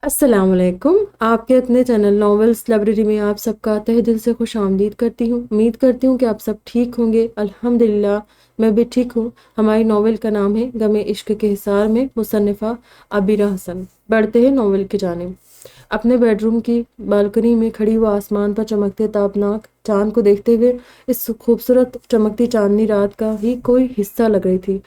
السلام علیکم۔ آپ کے اپنے چینل ناولز لائبریری میں آپ سب کا تہہ دل سے خوش آمدید کرتی ہوں۔ امید کرتی ہوں کہ آپ سب ٹھیک ہوں گے۔ الحمدللہ میں بھی ٹھیک ہوں۔ ہماری ناول کا نام ہے غم عشق کے حصار میں، مصنفہ عبیرہ حسن۔ بڑھتے ہیں ناول کی جانب۔ اپنے بیڈ روم کی بالکنی میں کھڑی وہ آسمان پر چمکتے تابناک چاند کو دیکھتے ہوئے اس خوبصورت چمکتی چاندنی رات کا ہی کوئی حصہ لگ رہی تھی۔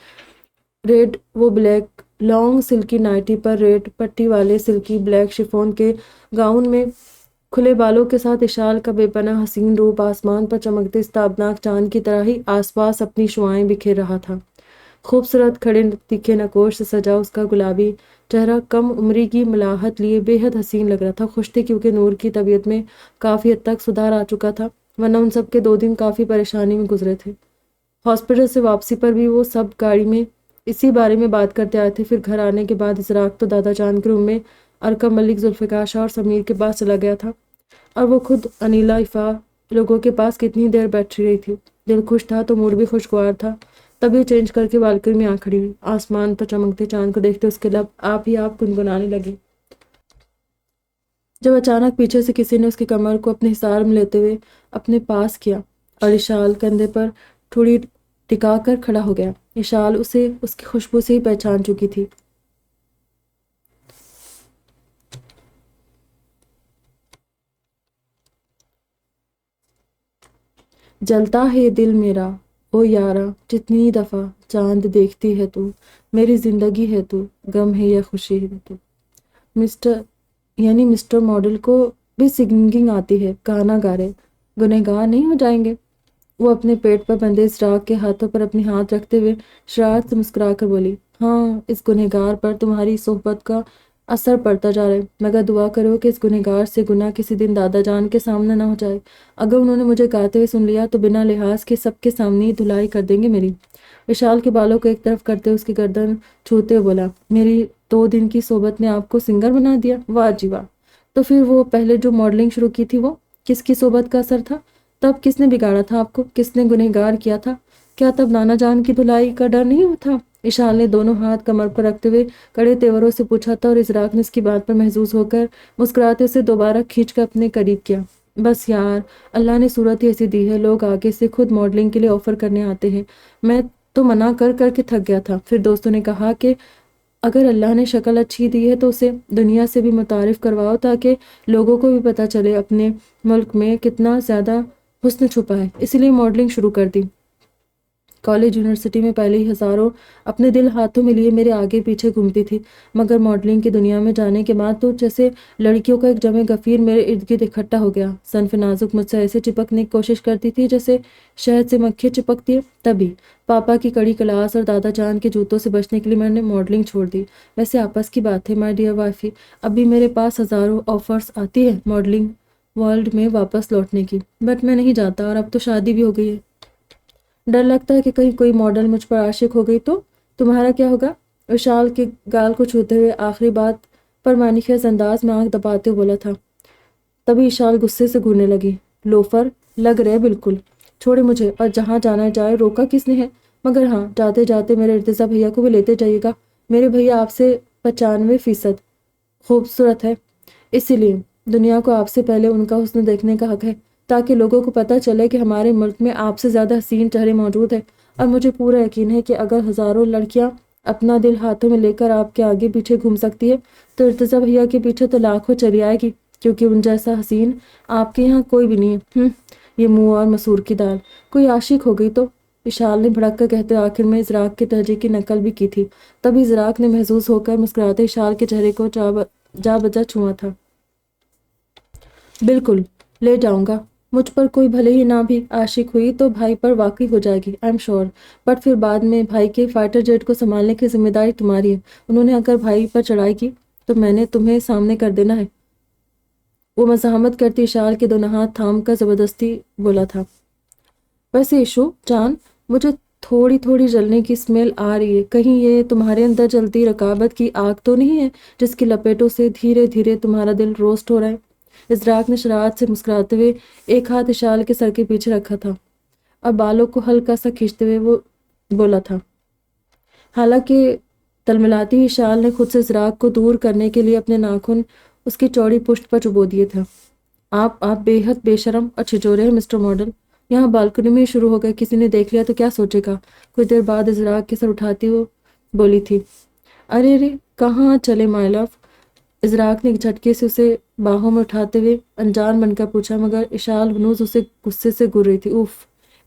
ریڈ وہ بلیک لانگ سلکی نائٹی پر ریڈ پٹی والے سلکی بلیک شفون کے گاؤن میں کھلے بالوں کے ساتھ اشال کا بے پناہ حسین روپ آسمان پر چمکتے اس تابناک چاند کی طرح ہی آس پاس اپنی شعاعیں بکھیر رہا تھا۔ خوبصورت کھڑے تیکھے نقوش سے سجا اس کا گلابی چہرہ کم عمری کی ملاحت لیے بے حد حسین لگ رہا تھا۔ خوش تھی کیونکہ نور کی طبیعت میں کافی حد تک سدھار آ چکا تھا، ورنہ ان سب کے 2 دن کافی پریشانی میں گزرے تھے۔ ہاسپٹل سے واپسی پر بھی وہ سب گاڑی میں اسی بارے میں بات کرتے آئے تھے۔ پھر گھر آنے کے بعد ازراق تو دادا جان کے روم میں ارکم ملک، ذوالفقار شاہ اور سمیر کے پاس چلا گیا تھا، اور وہ خود انیلا افا لوگوں کے پاس کتنی دیر بیٹھی رہی تھی۔ دل خوش تھا تو موڈ بھی خوشگوار تھا۔ تبھی چینج کر کے بالکنی میں آ کھڑی ہوئی۔ آسمان پر چمکتے چاند کو دیکھتے اس کے لب آپ ہی آپ گنگنانے لگی، جب اچانک پیچھے سے کسی نے اس کی کمر کو اپنے حصار میں لیتے ہوئے اپنے پاس کیا اور اشال کندھے پر تھوڑی ٹکا کر کھڑا ہو گیا۔ اشال اسے اس کی خوشبو سے ہی پہچان چکی تھی۔ جلتا ہے دل میرا او یارا، جتنی دفعہ چاند دیکھتی ہے تو، میری زندگی ہے تو، غم ہے یا خوشی ہے تو۔ مسٹر ماڈل کو بھی سنگنگ آتی ہے، گانا گا رہے، گنہگار نہیں ہو جائیں گے؟ وہ اپنے پیٹ پر بندھے ازراق کے ہاتھوں پر اپنے ہاتھ رکھتے ہوئے شرارت سے مسکرا کر بولی، ہاں، اس گنہگار پر تمہاری صحبت کا اثر پڑتا جا رہا ہے، مگر دعا کرو کہ اس گنہگار سے گناہ کسی دن دادا جان کے سامنے نہ ہو جائے۔ اگر انہوں نے مجھے گاتے ہوئے سن لیا تو بنا لحاظ کے سب کے سامنے ہی دھلائی کر دیں گے میری۔ وشال کے بالوں کو ایک طرف کرتے اس کی گردن چھوتے ہوئے بولا، میری 2 دن کی صحبت نے آپ کو سنگر بنا دیا؟ واہ جی واہ! تو پھر وہ پہلے جو ماڈلنگ شروع کی تھی وہ کس کی صحبت کا اثر تھا؟ تب کس نے بگاڑا تھا آپ کو؟ کس نے گنہگار کیا تھا؟ کیا تب نانا جان کی دھلائی کا ڈر نہیں تھا؟ اشال نے دونوں ہاتھ کمر پر رکھتے ہوئے کڑے تیوروں سے پوچھا تھا، اور ازراق نے اس کی بات پر محظوظ ہو کر مسکراتے اسے دوبارہ کھینچ کر اپنے قریب کیا۔ بس یار، اللہ نے صورت ہی ایسی دی ہے، لوگ آگے سے خود ماڈلنگ کے لیے آفر کرنے آتے ہیں۔ میں تو منع کر کر کے تھک گیا تھا۔ پھر دوستوں نے کہا کہ اگر اللہ نے شکل اچھی دی ہے تو اسے دنیا سے بھی متعارف کرواؤ، تاکہ لوگوں کو بھی پتہ چلے اپنے ملک میں کتنا زیادہ حسن چھپا ہے۔ اسی لیے ماڈلنگ شروع کر دی۔ کالج یونیورسٹی میں پہلے ہی ہزاروں اپنے دل ہاتھوں میں لیے میرے آگے پیچھے گھومتی تھی، مگر ماڈلنگ کی دنیا میں جانے کے بعد تو جیسے لڑکیوں کا ایک جمع غفیر میرے ارد گرد اکٹھا ہو گیا۔ صنف نازک مجھ سے ایسے چپکنے کی کوشش کرتی تھی جیسے شہد سے مکھیاں چپکتی ہے۔ تبھی پاپا کی کڑی کلاس اور دادا جان کے جوتوں سے بچنے کے لیے میں نے ماڈلنگ چھوڑ دی۔ ویسے آپس کی بات ہے مائی ڈیئر وائفی، ابھی میرے پاس ہزاروں آفرز آتی ہے ماڈلنگ ورلڈ میں واپس لوٹنے کی، بٹ میں نہیں جاتا، اور اب تو شادی بھی ہو گئی ہے۔ ڈر لگتا ہے کہ کہیں کوئی ماڈل مجھ پر عاشق ہو گئی تو تمہارا کیا ہوگا؟ وشال کے گال کو چھوتے ہوئے آخری بات پر معنی خیز انداز میں آنکھ دباتے ہوئے بولا تھا۔ تبھی اشال غصے سے گھورنے لگی، لوفر لگ رہے بالکل، چھوڑے مجھے، اور جہاں جانا جائے، روکا کس نے ہے؟ مگر ہاں، جاتے جاتے میرے ارتضیٰ بھیا کو بھی لیتے جائیے گا، میرے بھیا آپ سے 95% خوبصورت ہے، اسی لیے دنیا کو آپ سے پہلے ان کا حسن دیکھنے کا حق ہے، تاکہ لوگوں کو پتہ چلے کہ ہمارے ملک میں آپ سے زیادہ حسین چہرے موجود ہیں۔ اور مجھے پورا یقین ہے کہ اگر ہزاروں لڑکیاں اپنا دل ہاتھوں میں لے کر آپ کے آگے پیچھے گھوم سکتی ہے تو ارتضیٰ بھیا کے پیچھے تو لاکھوں چلی آئے گی، کیونکہ ان جیسا حسین آپ کے یہاں کوئی بھی نہیں ہے۔ یہ منہ اور مسور کی دال، کوئی عاشق ہو گئی تو؟ وشال نے بھڑک کر کہتے آخر میں ازراق کے لہجے کی نقل بھی کی تھی۔ تبھی ازراق نے محظوظ ہو کر مسکراتے وشال کے چہرے کو جا بجا چھوا تھا۔ بالکل لے جاؤں گا، مجھ پر کوئی بھلے ہی نہ بھی عاشق ہوئی تو بھائی پر واقعی ہو جائے گی، آئی ایم شور، بٹ پھر بعد میں بھائی کے فائٹر جیٹ کو سنبھالنے کی ذمہ داری تمہاری ہے، انہوں نے اگر بھائی پر چڑھائی کی تو میں نے تمہیں سامنے کر دینا ہے۔ وہ مزاحمت کرتی اشال کے دونوں ہاتھ تھام کر زبردستی بولا تھا۔ ویسے ایشو جان، مجھے تھوڑی تھوڑی جلنے کی اسمیل آ رہی ہے، کہیں یہ تمہارے اندر جلتی رقابت کی آگ تو نہیں ہے جس کی لپیٹوں سے دھیرے دھیرے تمہارا دل روسٹ ہو رہا ہے؟ ازراق نے شرارت سے مسکراتے ہوئے ایک ہاتھ اشال کے سر کے پیچھے رکھا تھا اور بالوں کو ہلکا سا کھینچتے ہوئے وہ بولا تھا۔ حالانکہ تلملاتی ہوئی اشال نے خود سے ازراق کو دور کرنے کے لیے اپنے ناخن اس کی چوڑی پشت پر چبو دیے تھا۔ آپ بے حد بے شرم اور چھچورے ہیں مسٹر ماڈل۔ یہاں بالکنی میں ہی شروع ہو گئے، کسی نے دیکھ لیا تو کیا سوچے گا؟ کچھ دیر بعد ازراق کے سر اٹھاتی وہ بولی تھی۔ ارے ارے کہاں چلے مائی لو؟ ازراق نے ایک جھٹکے سے اسے باہوں میں اٹھاتے ہوئے انجان بن کر پوچھا، مگر اشال ہنوز اسے غصے سے گر رہی تھی۔ اوف،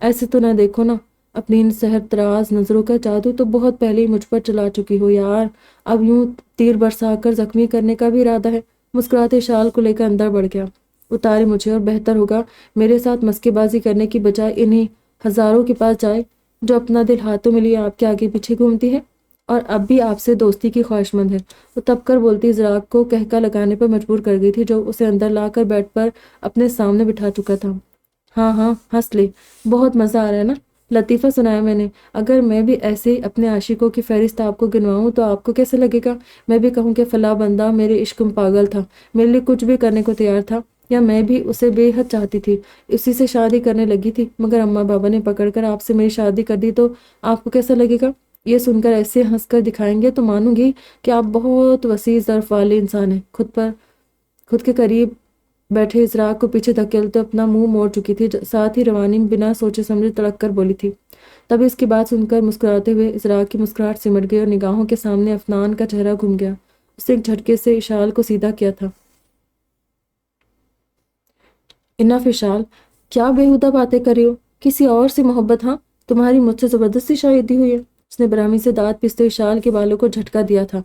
ایسے تو نہ دیکھو نا، اپنی ان سحر تراز نظروں کا جادو تو بہت پہلے ہی مجھ پر چلا چکی ہو یار، اب یوں تیر برسا کر زخمی کرنے کا بھی ارادہ ہے؟ مسکراتے اشال کو لے کر اندر بڑھ گیا۔ اتارے مجھے، اور بہتر ہوگا میرے ساتھ مسکے بازی کرنے کی بجائے انہیں ہزاروں کے پاس جائے جو اپنا دل ہاتھوں میں لیے آپ کے آگے پیچھے گھومتی ہے اور اب بھی آپ سے دوستی کی خواہش مند ہے۔ وہ تب کر بولتی ازراق کو کہکا لگانے پر مجبور کر گئی تھی، جو اسے اندر لا کر بیڈ پر اپنے سامنے بٹھا چکا تھا۔ ہاں ہاں ہنس لے، بہت مزہ آ رہا ہے نا؟ لطیفہ سنایا میں نے۔ اگر میں بھی ایسے ہی اپنے عاشقوں کی فہرست آپ کو گنواؤں تو آپ کو کیسے لگے گا؟ میں بھی کہوں کہ فلاں بندہ میرے عشق میں پاگل تھا، میرے لیے کچھ بھی کرنے کو تیار تھا، یا میں بھی اسے بے حد چاہتی تھی، اسی سے شادی کرنے لگی تھی، مگر اماں بابا نے پکڑ کر آپ سے میری شادی کر دی، تو آپ کو کیسا لگے گا؟ یہ سن کر ایسے ہنس کر دکھائیں گے تو مانوں گی کہ آپ بہت وسیع ظرف والے انسان ہیں۔ خود کے قریب بیٹھے ازراق کو پیچھے دھکیلتے اپنا منہ موڑ چکی تھی، ساتھ ہی روانی میں بنا سوچے سمجھے تڑک کر بولی تھی۔ تبھی اس کی بات سن کر مسکراتے ہوئے ازراق کی مسکراہٹ سمٹ گئی اور نگاہوں کے سامنے افنان کا چہرہ گھوم گیا۔ اس نے ایک جھٹکے سے اشال کو سیدھا کیا تھا۔ انف اشال، کیا بیہودہ باتیں کر رہی ہو؟ کسی اور سے محبت؟ ہاں، تمہاری مجھ سے زبردستی شادی ہوئی ہے؟ اس نے برہمی سے دانت پیستے اشال کے بالوں کو جھٹکا دیا تھا۔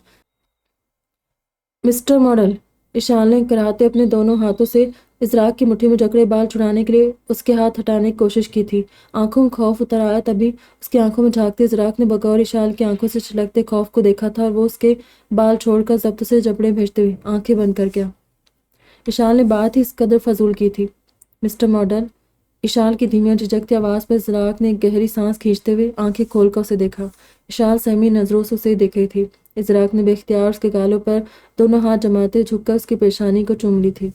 مسٹر ماڈل، اشال نے کراہتے اپنے دونوں ہاتھوں سے ازراق کی مٹھی میں جکڑے بال چھڑانے کے لیے اس کے ہاتھ ہٹانے کی کوشش کی تھی۔ آنکھوں میں خوف اتر آیا، تبھی اس کی آنکھوں میں جھانکتے ازراق نے بغور اشال کی آنکھوں سے چھلکتے خوف کو دیکھا تھا، اور وہ اس کے بال چھوڑ کر ضبط سے جبڑے بھیجتے ہوئے آنکھیں بند کر گیا۔ اشال نے بات ہی اس قدر فضول کی تھی۔ مسٹر ماڈل، اشال کی دھیمی اور جھجکتی آواز پر ازراق نے ایک گہری سانس کھینچتے ہوئے آنکھیں کھول کر اسے دیکھا۔ اشال سہمی نظروں سے اسے دیکھ رہی تھی۔ ازراق نے بے اختیار اس کے گالوں پر دونوں ہاتھ جماتے جھک کر اس کی پیشانی کو چوم لی تھی۔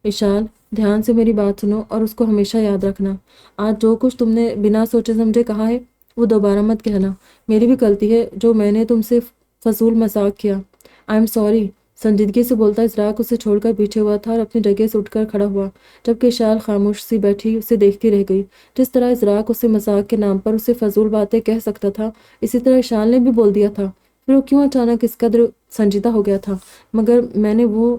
اشال، دھیان سے میری بات سنو اور اس کو ہمیشہ یاد رکھنا۔ آج جو کچھ تم نے بنا سوچے سمجھے کہا ہے وہ دوبارہ مت کہنا۔ میری بھی غلطی ہے جو میں نے تم سے فضول مذاق کیا۔ آئی ایم سوری، سنجیدگی سے بولتا ازراق اسے چھوڑ کر پیچھے ہوا تھا اور اپنی جگہ سے اٹھ کر کھڑا ہوا، جبکہ اشال خاموش سی بیٹھی اسے دیکھتی رہ گئی۔ جس طرح ازراق اسے مذاق کے نام پر اسے فضول باتیں کہہ سکتا تھا، اسی طرح اشال نے بھی بول دیا تھا۔ پھر وہ کیوں اچانک اس قدر سنجیدہ ہو گیا تھا؟ مگر میں نے وہ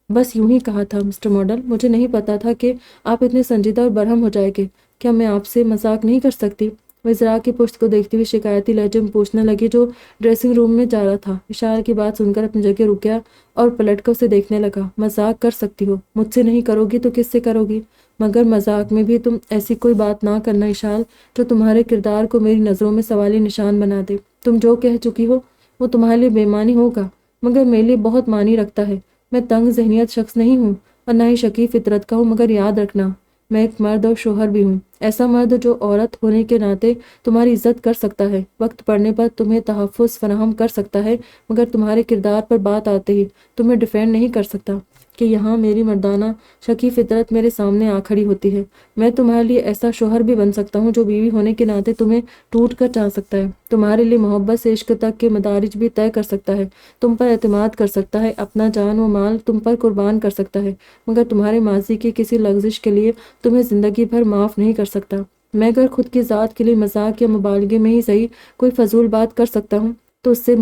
بس یوں ہی کہا تھا مسٹر ماڈل، مجھے نہیں پتا تھا کہ آپ اتنے سنجیدہ اور برہم ہو جائیں گے۔ کیا میں آپ سے مذاق نہیں کر سکتی؟ وہ ازراق کی پشت کو دیکھتی ہوئی شکایتی لہجے میں پوچھنے لگی، جو ڈریسنگ روم میں جا رہا تھا۔ اشال کی بات سن کر اپنی جگہ رک گیا اور پلٹ کر اسے دیکھنے لگا۔ مذاق کر سکتی ہو، مجھ سے نہیں کرو گی تو کس سے کرو گی؟ مگر مذاق میں بھی تم ایسی کوئی بات نہ کرنا اشال جو تمہارے کردار کو میری نظروں میں سوالی نشان بنا دے۔ تم جو کہہ چکی ہو وہ تمہارے لیے بے معنی ہوگا، مگر میرے لیے بہت معنی رکھتا ہے۔ میں تنگ ذہنیت شخص نہیں ہوں اور نہ ہی شکی فطرت کا ہوں، مگر یاد رکھنا میں ایک مرد اور شوہر بھی ہوں، ایسا مرد جو عورت ہونے کے ناطے تمہاری عزت کر سکتا ہے، وقت پڑنے پر تمہیں تحفظ فراہم کر سکتا ہے، مگر تمہارے کردار پر بات آتے ہی تمہیں ڈیفینڈ نہیں کر سکتا۔ کہ یہاں میری مردانہ شکی فطرت میرے سامنے آ کھڑی ہوتی ہے۔ میں تمہارے لیے ایسا شوہر بھی بن سکتا ہوں جو بیوی ہونے کے ناطے تمہیں ٹوٹ کر چاہ سکتا ہے، تمہارے لیے محبت سے عشق تک کے مدارج بھی طے کر سکتا ہے، تم پر اعتماد کر سکتا ہے، اپنا جان و مال تم پر قربان کر سکتا ہے، مگر تمہارے ماضی کی کسی لغزش کے لیے تمہیں زندگی بھر معاف نہیں کر سکتا۔ میں اگر خود کی ذات کے لیے مذاق یا مبالغے میں ہی صحیح کوئی فضول بات کر سکتا ہوں تو اس سے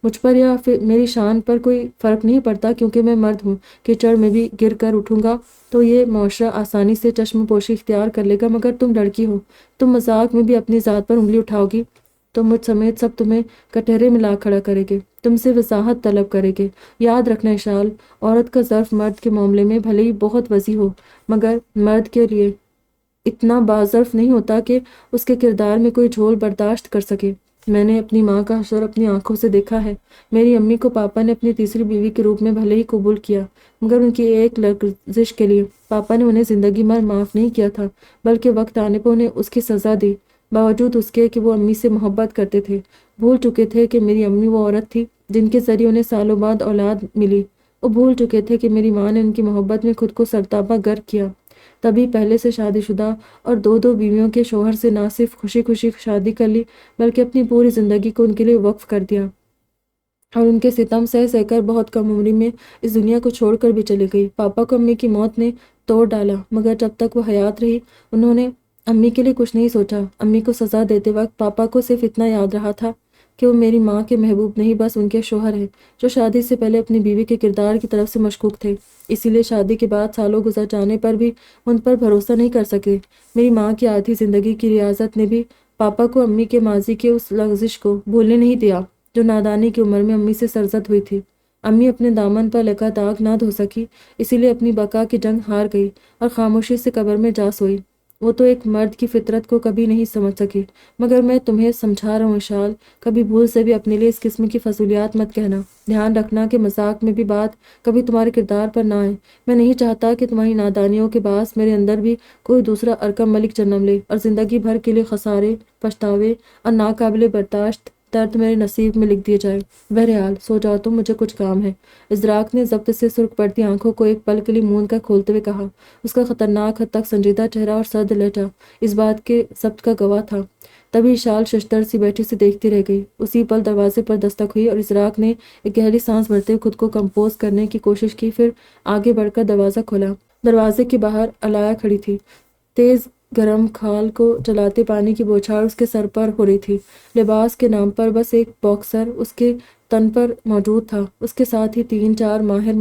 مجھ پر یا پھر میری شان پر کوئی فرق نہیں پڑتا، کیونکہ میں مرد ہوں۔ کیچڑ میں بھی گر کر اٹھوں گا تو یہ معاشرہ آسانی سے چشم پوشی اختیار کر لے گا، مگر تم لڑکی ہو، تم مذاق میں بھی اپنی ذات پر انگلی اٹھاؤ گی تو مجھ سمیت سب تمہیں کٹہرے میں لا کھڑا کرے گے، تم سے وضاحت طلب کرے گے۔ یاد رکھنا اشال، عورت کا ظرف مرد کے معاملے میں بھلے ہی بہت وسیع ہو، مگر مرد کے لیے اتنا باظرف نہیں ہوتا کہ اس کے کردار میں کوئی جھول برداشت کر سکے۔ میں نے اپنی ماں کا حشر اپنی آنکھوں سے دیکھا ہے۔ میری امی کو پاپا نے اپنی تیسری بیوی کے روپ میں بھلے ہی قبول کیا، مگر ان کی ایک لغزش کے لیے پاپا نے انہیں زندگی بھر معاف نہیں کیا تھا، بلکہ وقت آنے پر انہیں اس کی سزا دی، باوجود اس کے کہ وہ امی سے محبت کرتے تھے۔ بھول چکے تھے کہ میری امی وہ عورت تھی جن کے ذریعے انہیں سالوں بعد اولاد ملی۔ وہ بھول چکے تھے کہ میری ماں نے ان کی محبت میں خود کو سرتابہ غرق کیا، تبھی پہلے سے شادی شدہ اور دو بیویوں کے شوہر سے نہ صرف خوشی خوشی شادی کر لی، بلکہ اپنی پوری زندگی کو ان کے لیے وقف کر دیا۔ اور ان کے ستم سہ سہ کر بہت کم عمری میں اس دنیا کو چھوڑ کر بھی چلی گئی۔ پاپا کو امی کی موت نے توڑ ڈالا، مگر جب تک وہ حیات رہی انہوں نے امی کے لیے کچھ نہیں سوچا۔ امی کو سزا دیتے وقت پاپا کو صرف اتنا یاد رہا تھا کہ وہ میری ماں کے محبوب نہیں، بس ان کے شوہر ہیں جو شادی سے پہلے اپنی بیوی کے کردار کی طرف سے مشکوک تھے، اسی لیے شادی کے بعد سالوں گزر جانے پر بھی ان پر بھروسہ نہیں کر سکے۔ میری ماں کی آدھی زندگی کی ریاضت نے بھی پاپا کو امی کے ماضی کے اس لغزش کو بھولنے نہیں دیا جو نادانی کی عمر میں امی سے سرزد ہوئی تھی۔ امی اپنے دامن پر لگا داغ نہ دھو سکی، اسی لیے اپنی بقا کی جنگ ہار گئی اور خاموشی سے قبر میں جا سوئی۔ وہ تو ایک مرد کی فطرت کو کبھی نہیں سمجھ سکی، مگر میں تمہیں سمجھا رہا ہوں اشال، کبھی بھول سے بھی اپنے لیے اس قسم کی فضولیات مت کہنا۔ دھیان رکھنا کہ مذاق میں بھی بات کبھی تمہارے کردار پر نہ آئے۔ میں نہیں چاہتا کہ تمہاری نادانیوں کے باعث میرے اندر بھی کوئی دوسرا ارکم ملک جنم لے اور زندگی بھر کے لیے خسارے، پچھتاوے اور ناقابل برداشت درد میرے نصیب میں لکھ دیے جائے۔ بہرحال سو جاؤ تم، مجھے کچھ کام ہے۔ ازراق نے ضبط سے سرخ پڑتی آنکھوں کو ایک پل کے لیے موند کر کھولتے ہوئے کہا۔ اس کا خطرناک حد تک سنجیدہ چہرہ اور سرد لہجہ اس بات کے ضبط کا گواہ تھا۔ تبھی اشال ششدر سی بیٹھی سے دیکھتی رہ گئی۔ اسی پل دروازے پر دستک ہوئی اور ازراق نے ایک گہری سانس بھرتے ہوئے خود کو کمپوز کرنے کی کوشش کی، پھر آگے بڑھ کر دروازہ کھولا۔ دروازے کے باہر علایا کھڑی تھی، تیز گرم کھال کو جلاتے پانی کی بوچھار اس کے سر پر ہو رہی تھی۔ لباس کے نام پر بس ایک باکسر اس کے تن پر موجود تھا، اس کے ساتھ ہی 3-4 ماہر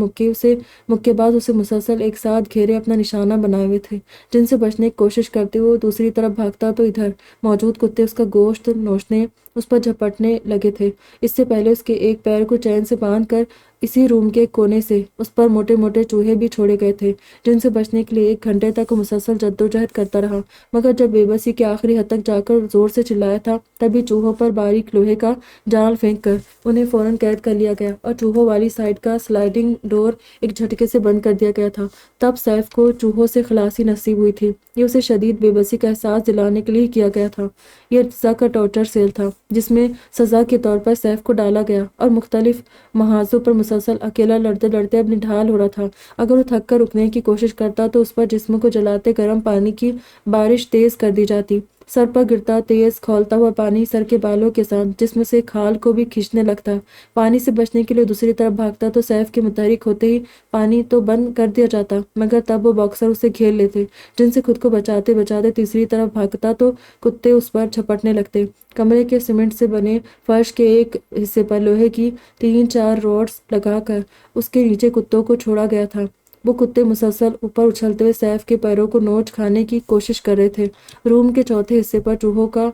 مکے باز اسے مسلسل ایک ساتھ گھیرے اپنا نشانہ بنائے ہوئے تھے، جن سے بچنے کی کوشش کرتے ہوئے وہ دوسری طرف بھاگتا تو ادھر موجود کتے اس کا گوشت نوچنے، اس پر جھپٹنے لگے تھے۔ اس سے پہلے اس کے ایک پیر کو چین سے باندھ کر اسی روم کے کونے سے اس پر موٹے موٹے چوہے بھی چھوڑے گئے تھے، جن سے بچنے کے لیے 1 گھنٹے تک وہ مسلسل جدوجہد کرتا رہا، مگر جب بے بسی کے آخری حد تک جا کر زور سے چلایا تھا، تبھی چوہوں پر باریک لوہے کا جال پھینک کر انہیں فوراً قید کر لیا گیا اور چوہوں والی سائڈ کا سلائڈنگ ڈور ایک جھٹکے سے بند کر دیا گیا تھا۔ تب سیف کو چوہوں سے خلاصی نصیب ہوئی تھی۔ یہ اسے شدید بے بسی کا احساس دلانے کے لیے کیا گیا تھا۔ یہ ارتزا کا ٹارچر سیل تھا، جس میں سزا کے طور پر سیف کو ڈالا گیا اور مختلف محاذوں پر مسلسل اکیلا لڑتے لڑتے اپنی ڈھال ہو رہا تھا۔ اگر وہ تھک کر رکنے کی کوشش کرتا تو اس پر جسم کو جلاتے گرم پانی کی بارش تیز کر دی جاتی۔ سر پر گرتا تیز کھولتا ہوا پانی سر کے بالوں کے ساتھ جسم سے کھال کو بھی کھینچنے لگتا۔ پانی سے بچنے کے لیے دوسری طرف بھاگتا تو سیف کے متحرک ہوتے ہی پانی تو بند کر دیا جاتا، مگر تب وہ باکسر اسے گھیر لیتے، جن سے خود کو بچاتے بچاتے تیسری طرف بھاگتا تو کتے اس پر جھپٹنے لگتے۔ کمرے کے سیمنٹ سے بنے فرش کے ایک حصے پر لوہے کی 3-4 روڈز لگا کر اس کے نیچے کتوں کو چھوڑا گیا تھا۔ وہ کتے مسلسل اوپر اچھلتے ہوئے سیف کے پیروں کو نوچ کھانے کی کوشش کر رہے تھے۔ روم کے چوتھے حصے پر چوہوں کا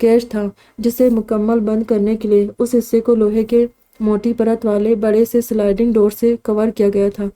کیج تھا، جسے مکمل بند کرنے کے لیے اس حصے کو لوہے کے موٹی پرت والے بڑے سے سلائڈنگ ڈور سے کور کیا گیا تھا۔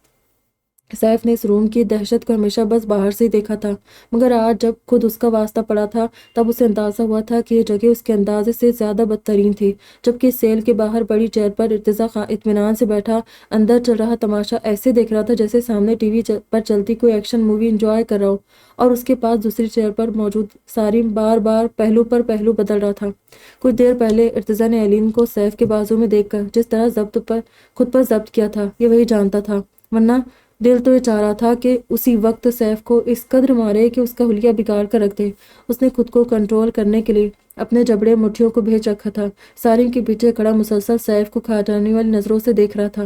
سیف نے اس روم کی دہشت کو ہمیشہ بس باہر سے ہی دیکھا تھا، مگر آج جب خود اس کا واسطہ پڑا تھا تب اسے اندازہ ہوا تھا کہ یہ جگہ اس کے اندازے سے زیادہ بدترین تھی۔ جبکہ اس سیل کے باہر بڑی چیئر پر ارتضیٰ اطمینان سے بیٹھا اندر چل رہا تماشا ایسے دیکھ رہا تھا جیسے سامنے ٹی وی پر چلتی کوئی ایکشن مووی انجوائے کر رہا ہو، اور اس کے پاس دوسری چیئر پر موجود سارم بار بار پہلو پر پہلو بدل رہا تھا۔ کچھ دیر پہلے ارتضیٰ نے ایلین کو سیف کے بازو میں دیکھ کر جس طرح خود پر ضبط کیا تھا، یہ وہی جانتا تھا، ورنہ دل تو یہ چاہ رہا تھا کہ اسی وقت سیف کو اس قدر مارے کہ اس کا حلیہ بگاڑ کر رکھ دے۔ اس نے خود کو کنٹرول کرنے کے لیے اپنے جبڑے مٹھیوں کو بھیج رکھا تھا۔ سارم کے پیچھے کھڑا مسلسل سیف کو کھا جانے والی نظروں سے دیکھ رہا تھا۔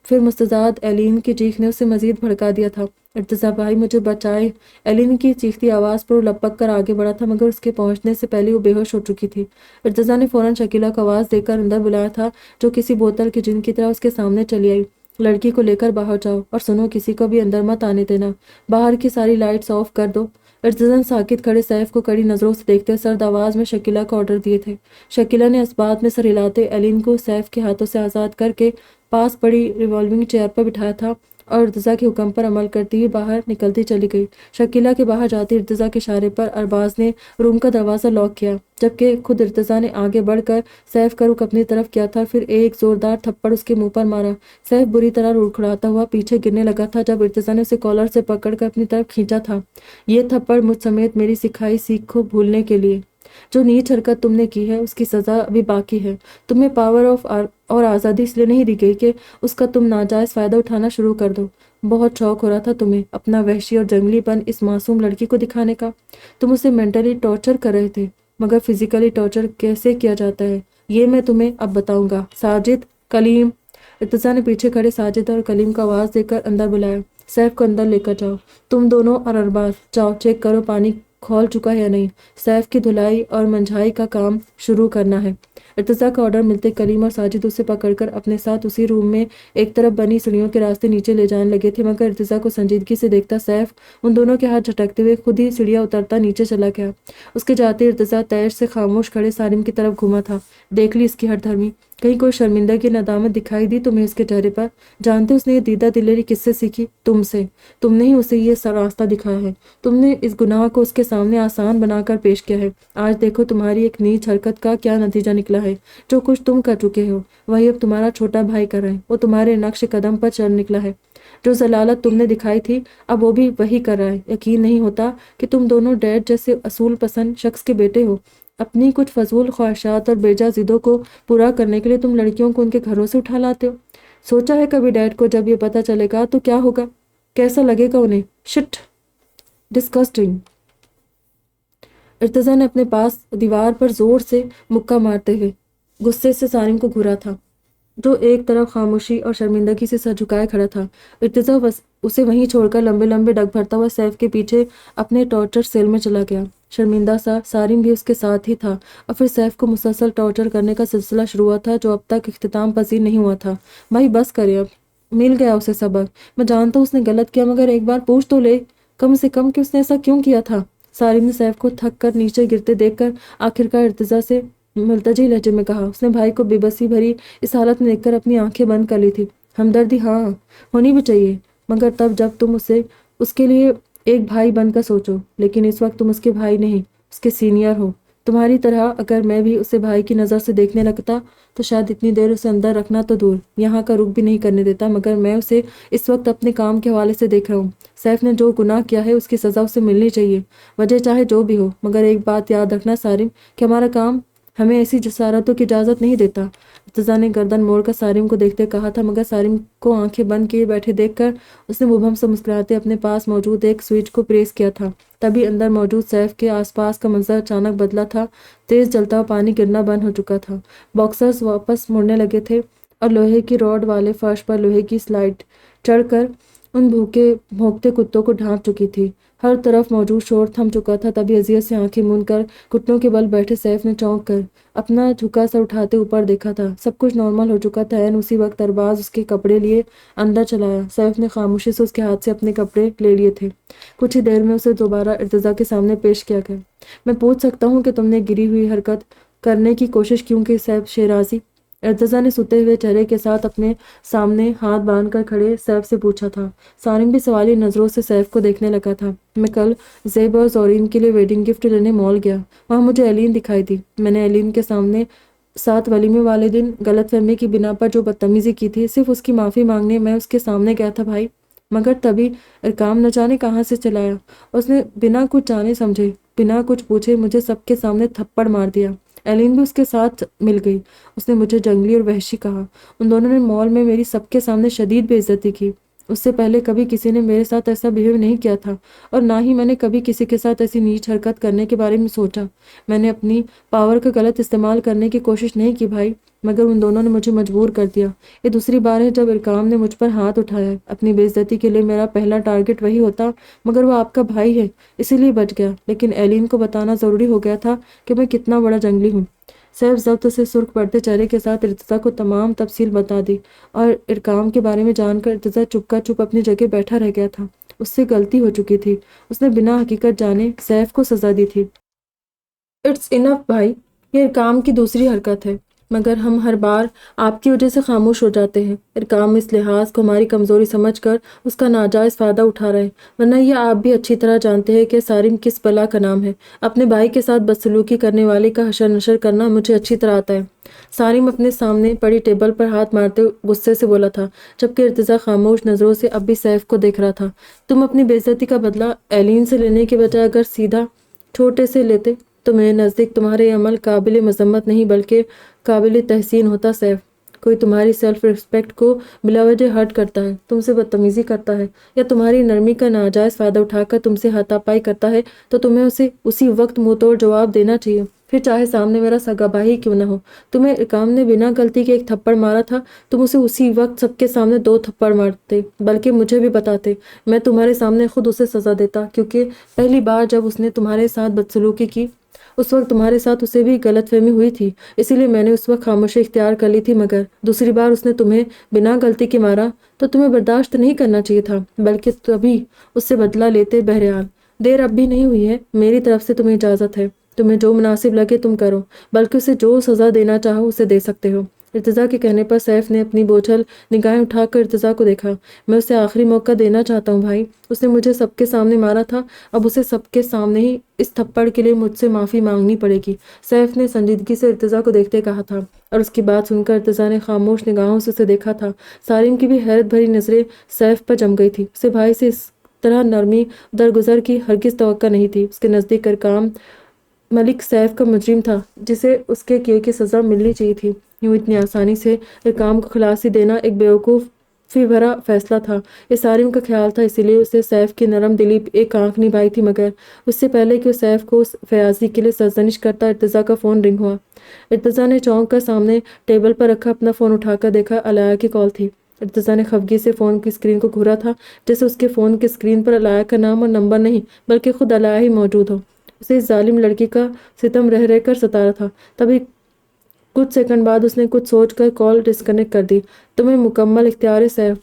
پھر مستزاد ایلین کی چیخ نے اسے مزید بھڑکا دیا تھا۔ ارتضیٰ بھائی مجھے بچائے۔ ایلین کی چیختی آواز پر وہ لپک کر آگے بڑھا تھا، مگر اس کے پہنچنے سے پہلے وہ بے ہوش ہو چکی تھی۔ ارتضیٰ نے فوراً شکیلہ کو آواز دے کر اندر بلایا تھا، جو کسی بوتل کے جن کی طرح اس کے سامنے چلی آئی۔ لڑکی کو لے کر باہر جاؤ، اور سنو کسی کو بھی اندر مت آنے دینا۔ باہر کی ساری لائٹس آف کر دو۔ ارتضیٰ ساکت کھڑے سیف کو کڑی نظروں سے دیکھتے سرد آواز میں شکیلہ کو آرڈر دیے تھے۔ شکیلہ نے اس بات میں سر ہلاتے ایلین کو سیف کے ہاتھوں سے آزاد کر کے پاس پڑی ریوالونگ چیئر پر بٹھایا تھا اور ارتضیٰ کے حکم پر عمل کرتی ہوئی باہر نکلتی چلی گئی۔ شکیلہ کے باہر جاتے ارتضیٰ کے اشارے پر ارباز نے روم کا دروازہ لاک کیا، جبکہ خود ارتضیٰ نے آگے بڑھ کر سیف کا رخ اپنی طرف کیا تھا، پھر ایک زوردار تھپڑ اس کے منہ پر مارا۔ سیف بری طرح لڑکھڑاتا ہوا پیچھے گرنے لگا تھا جب ارتضیٰ نے اسے کالر سے پکڑ کر اپنی طرف کھینچا تھا۔ یہ تھپڑ مجھ سمیت میری سکھائی سیکھ کو بھولنے کے لیے۔ جو نیچ حرکت تم نے کی ہے اس کی سزا ابھی باقی ہے۔ تمہیں پاور آف اور آزادی اس لیے نہیں دی گئی کہ اس کا تم ناجائز فائدہ اٹھانا شروع کر دو۔ بہت شوق ہو رہا تھا تمہیں اپنا وحشی اور جنگلی پن اس معصوم لڑکی کو دکھانے کا۔ تم اسے مینٹلی ٹارچر کر رہے تھے، مگر فزیکلی ٹارچر کیسے کیا جاتا ہے یہ میں تمہیں اب بتاؤں گا۔ ساجد کلیم! ارتضیٰ نے پیچھے کھڑے ساجد اور کلیم کو آواز دے کر اندر بلایا۔ سیف کو اندر لے کر جاؤ، تم دونوں اور ارباز جاؤ چیک کرو پانی کھول چکا ہے یا نہیں، سیف کی دھلائی اور منجھائی کا کام شروع کرنا ہے۔ ارتضیٰ کا آرڈر ملتے کلیم اور ساجد اسے پکڑ کر اپنے ساتھ اسی روم میں ایک طرف بنی سیڑھیوں کے راستے نیچے لے جانے لگے تھے، مگر ارتضیٰ کو سنجیدگی سے دیکھتا سیف ان دونوں کے ہاتھ جھٹکتے ہوئے خود ہی سیڑھیاں اترتا نیچے چلا گیا۔ اس کے جاتے ارتضیٰ تیش سے خاموش کھڑے سالم کی طرف گھوما تھا۔ دیکھ لی اس کی ہٹ دھرمی، کہیں کوئی شرمندگی ندامت دکھائی دی تمہیں اس کے چہرے پر؟ جانتے اس نے یہ دیدہ دلیری کس سے سیکھی؟ تم سے۔ تم نے ہی اسے یہ راستہ دکھایا ہے، تم نے اس گناہ کو اس کے سامنے آسان بنا کر پیش کیا ہے۔ آج دیکھو تمہاری ایک نیچ حرکت کا کیا نتیجہ نکلا ہے۔ جو کچھ تم کر چکے ہو وہی اب تمہارا چھوٹا بھائی کر رہا ہے، وہ تمہارے نقش قدم پر چل نکلا ہے۔ جو ذلالت تم نے دکھائی تھی اب وہ بھی وہی کر رہا ہے۔ یقین نہیں ہوتا کہ تم دونوں ڈیڈ جیسے اصول پسند شخص کے بیٹے ہو۔ اپنی کچھ فضول خواہشات اور بیجا ضدوں کو پورا کرنے کے لیے تم لڑکیوں کو ان کے گھروں سے اٹھا لاتے ہو۔ سوچا ہے کبھی ڈیڈ کو جب یہ پتہ چلے گا تو کیا ہوگا؟ کیسا لگے گا انہیں؟ شٹ! ڈسکسٹنگ! ارتضیٰ نے اپنے پاس دیوار پر زور سے مکہ مارتے ہوئے غصے سے سالم کو گھورا تھا، جو ایک طرف خاموشی اور شرمندگی سے سر جھکائے کھڑا تھا۔ ارتضیٰ اسے وہیں چھوڑ کر لمبے لمبے ڈگ بھرتا ہوا سیف کے پیچھے اپنے ٹارچر سیل میں چلا گیا۔ شرمندہ سا سالم بھی اس کے ساتھ ہی تھا اور پھر سیف کو مسلسل ٹارچر کرنے کا سلسلہ شروع ہوا تھا جو اب تک اختتام پذیر نہیں ہوا تھا۔ بھائی بس کرے اب، مل گیا اسے سبق۔ میں جانتا ہوں اس نے غلط کیا مگر ایک بار پوچھ تو لے کم سے کم کہ اس نے ایسا کیوں کیا تھا۔ سالم نے سیف کو تھک کر نیچے گرتے دیکھ کر آخرکار ارتضیٰ سے ملتجی لہجے میں کہا۔ اس نے بھائی کو بے بسی بھری اس حالت میں دیکھ کر اپنی آنکھیں بند کر لی تھی۔ ہمدردی ہاں ہونی بھی چاہیے، مگر تب جب تم اسے اس کے لیے ایک بھائی بن کر سوچو، لیکن اس وقت تم اس کے بھائی نہیں، اس کے سینئر ہو۔ تمہاری طرح اگر میں بھی اسے بھائی کی نظر سے دیکھنے لگتا تو شاید اتنی دیر اسے اندر رکھنا تو دور یہاں کا رخ بھی نہیں کرنے دیتا، مگر میں اسے اس وقت اپنے کام کے حوالے سے دیکھ رہا ہوں۔ سیف نے جو گناہ کیا ہے اس کی سزا اسے ملنی چاہیے، وجہ چاہے جو بھی ہو، مگر ایک بات یاد رکھنا سالم کہ ہمارا کام ہمیں ایسی جسارتوں کی اجازت نہیں دیتا۔ ارتضیٰ نے گردن موڑ کر سالم کو دیکھتے کہا تھا، مگر سالم کو آنکھیں بند کیے بیٹھے دیکھ کر اس نے مبہم سے مسکراتے اپنے پاس موجود ایک سوئچ کو پریس کیا تھا۔ تبھی اندر موجود سیف کے آس پاس کا منظر اچانک بدلا تھا۔ تیز جلتا ہوا پانی گرنا بند ہو چکا تھا، باکسرز واپس مڑنے لگے تھے اور لوہے کی راڈ والے فرش پر لوہے کی سلائڈ چڑھ کر ان بھونکتے کتوں کو ڈھانپ چکی تھی۔ ہر طرف موجود شور تھم چکا تھا۔ تبھی اذیت سے آنکھیں موند کر گھٹنوں کے بل بیٹھے سیف نے چونک کر اپنا جھکا سر اٹھاتے اوپر دیکھا تھا۔ سب کچھ نارمل ہو چکا تھا۔ اسی وقت ارباز اس کے کپڑے لیے اندر چلایا۔ سیف نے خاموشی سے اس کے ہاتھ سے اپنے کپڑے لے لیے تھے۔ کچھ ہی دیر میں اسے دوبارہ ارتضیٰ کے سامنے پیش کیا گیا۔ میں پوچھ سکتا ہوں کہ تم نے گری ہوئی حرکت کرنے کی کوشش کیوں کی سیف شیرازی؟ ارتضیٰ نے سوتے ہوئے چہرے کے ساتھ اپنے سامنے ہاتھ باندھ کر کھڑے سیف سے پوچھا تھا۔ سالم بھی سوالی نظروں سے سیف کو دیکھنے لگا تھا۔ میں کل زیب اور زورین کے لیے ویڈنگ گفٹ لینے مال گیا، وہاں مجھے ایلین دکھائی دی۔ میں نے ایلین کے ساتھ ولیمے والے دن غلط فہمی کی بنا پر جو بدتمیزی کی تھی، صرف اس کی معافی مانگنے میں اس کے سامنے گیا تھا بھائی، مگر تبھی ارقام نہ جانے کہاں سے چلایا، اس نے بنا کچھ جانے سمجھے، بنا کچھ پوچھے مجھے سب کے سامنے تھپڑ مار دیا۔ ایلین بھی اس کے ساتھ مل گئی۔ اس نے مجھے جنگلی اور وحشی کہا۔ ان دونوں نے مال میں میری سب کے سامنے شدید بے عزتی کی۔ اس سے پہلے کبھی کسی نے میرے ساتھ ایسا بہیو نہیں کیا تھا، اور نہ ہی میں نے کبھی کسی کے ساتھ ایسی نیچ حرکت کرنے کے بارے میں سوچا۔ میں نے اپنی پاور کا غلط استعمال کرنے کی کوشش نہیں کی بھائی، مگر ان دونوں نے مجھے مجبور کر دیا۔ یہ دوسری بار ہے جب ارقام نے مجھ پر ہاتھ اٹھایا ہے۔ اپنی بے عزتی کے لیے میرا پہلا ٹارگٹ وہی ہوتا، مگر وہ آپ کا بھائی ہے اسی لیے بچ گیا، لیکن ایلین کو بتانا ضروری ہو گیا تھا کہ میں کتنا بڑا جنگلی ہوں۔ سیف ضبط سے سرخ پڑتے چہرے کے ساتھ ارتضیٰ کو تمام تفصیل بتا دی، اور ارقام کے بارے میں جان کر ارتضیٰ چپ کا چپ اپنی جگہ بیٹھا رہ گیا تھا۔ اس سے غلطی ہو چکی تھی، اس نے بنا حقیقت جانے سیف کو سزا دی تھی۔ اٹس انف بھائی، یہ ارقام کی دوسری حرکت ہے، مگر ہم ہر بار آپ کی وجہ سے خاموش ہو جاتے ہیں۔ ارقام اس لحاظ کو ہماری کمزوری سمجھ کر اس کا ناجائز فائدہ اٹھا رہے ہیں، ورنہ یہ آپ بھی اچھی طرح جانتے ہیں کہ سالم کس بلا کا نام ہے۔ اپنے بھائی کے ساتھ بدسلوکی کرنے والے کا حشر نشر کرنا مجھے اچھی طرح آتا ہے۔ سالم اپنے سامنے پڑی ٹیبل پر ہاتھ مارتے غصے سے بولا تھا، جبکہ ارتضیٰ خاموش نظروں سے اب بھی سیف کو دیکھ رہا تھا۔ تم اپنی بے عزتی کا بدلہ ایلین سے لینے کے بجائے اگر سیدھا چھوٹے سے لیتے تو میرے نزدیک تمہارا یہ عمل قابل مذمت نہیں بلکہ قابل تحسین ہوتا۔ سیف، کوئی تمہاری سیلف ریسپیکٹ کو بلا وجہ ہرٹ کرتا ہے، تم سے بدتمیزی کرتا ہے، یا تمہاری نرمی کا ناجائز فائدہ اٹھا کر تم سے ہاتھا پائی کرتا ہے تو تمہیں اسے اسی وقت منہ توڑ جواب دینا چاہیے۔ پھر چاہے سامنے میرا سگا بھائی کیوں نہ ہو۔ تمہیں اقام نے بنا غلطی کے ایک تھپڑ مارا تھا، تم اسے اسی وقت سب کے سامنے 2 تھپڑ مارتے، بلکہ مجھے بھی بتاتے۔ میں تمہارے سامنے خود اسے سزا دیتا، کیونکہ پہلی بار جب اس نے تمہارے ساتھ بدسلوکی کی اس وقت تمہارے ساتھ اسے بھی غلط فہمی ہوئی تھی، اسی لیے میں نے اس وقت خاموشی اختیار کر لی تھی، مگر دوسری بار اس نے تمہیں بنا غلطی کے مارا تو تمہیں برداشت نہیں کرنا چاہیے تھا، بلکہ تبھی اس سے بدلہ لیتے۔ بہرحال دیر اب بھی نہیں ہوئی ہے، میری طرف سے تمہیں اجازت ہے، تمہیں جو مناسب لگے تم کرو، بلکہ اسے جو سزا دینا چاہو اسے دے سکتے ہو۔ ارتضیٰ کے کہنے پر سیف نے اپنی بوجھل نگاہیں اٹھا کر ارتضیٰ کو دیکھا۔ میں اسے آخری موقع دینا چاہتا ہوں بھائی، اس نے مجھے سب کے سامنے مارا تھا، اب اسے سب کے سامنے ہی اس تھپڑ کے لیے مجھ سے معافی مانگنی پڑے گی، سیف نے سنجیدگی سے ارتضیٰ کو دیکھتے کہا تھا، اور اس کی بات سن کر ارتضیٰ نے خاموش نگاہوں سے اسے دیکھا تھا۔ سارم کی بھی حیرت بھری نظریں سیف پر جم گئی تھی، اسے بھائی سے اس طرح نرمی درگزر کی ہرگز توقع نہیں تھی۔ اس کے نزدیک ارقام ملک سیف کا مجرم تھا، جسے اس کے کیے کی سزا ملنی چاہیے تھی۔ یوں اتنی آسانی سے ارقام کو خلاصی دینا ایک بیوقوفی بھرا فیصلہ تھا، یہ سارم کا خیال تھا، اسی لیے اسے سیف کی نرم دلی ایک آنکھ نبھائی تھی، مگر اس سے پہلے کہ وہ سیف کو اس فیاضی کے لیے سرزنش کرتا، ارتضیٰ کا فون رنگ ہوا۔ ارتضیٰ نے چونک کر سامنے ٹیبل پر رکھا اپنا فون اٹھا کر دیکھا، علاء کی کال تھی۔ ارتضیٰ نے خفگی سے فون کی اسکرین کو گھورا تھا، جیسے اس کے فون کی اسکرین پر علاء کا نام اور نمبر نہیں بلکہ خود علاء ہی موجود ہو۔ اسے اس ظالم لڑکی کا ستم رہ رہ کر ستا رہا تھا۔ تبھی کچھ سیکنڈ بعد اس نے کچھ سوچ کر کال ڈسکنیکٹ کر دی۔ تمہیں مکمل اختیار ہے سیف،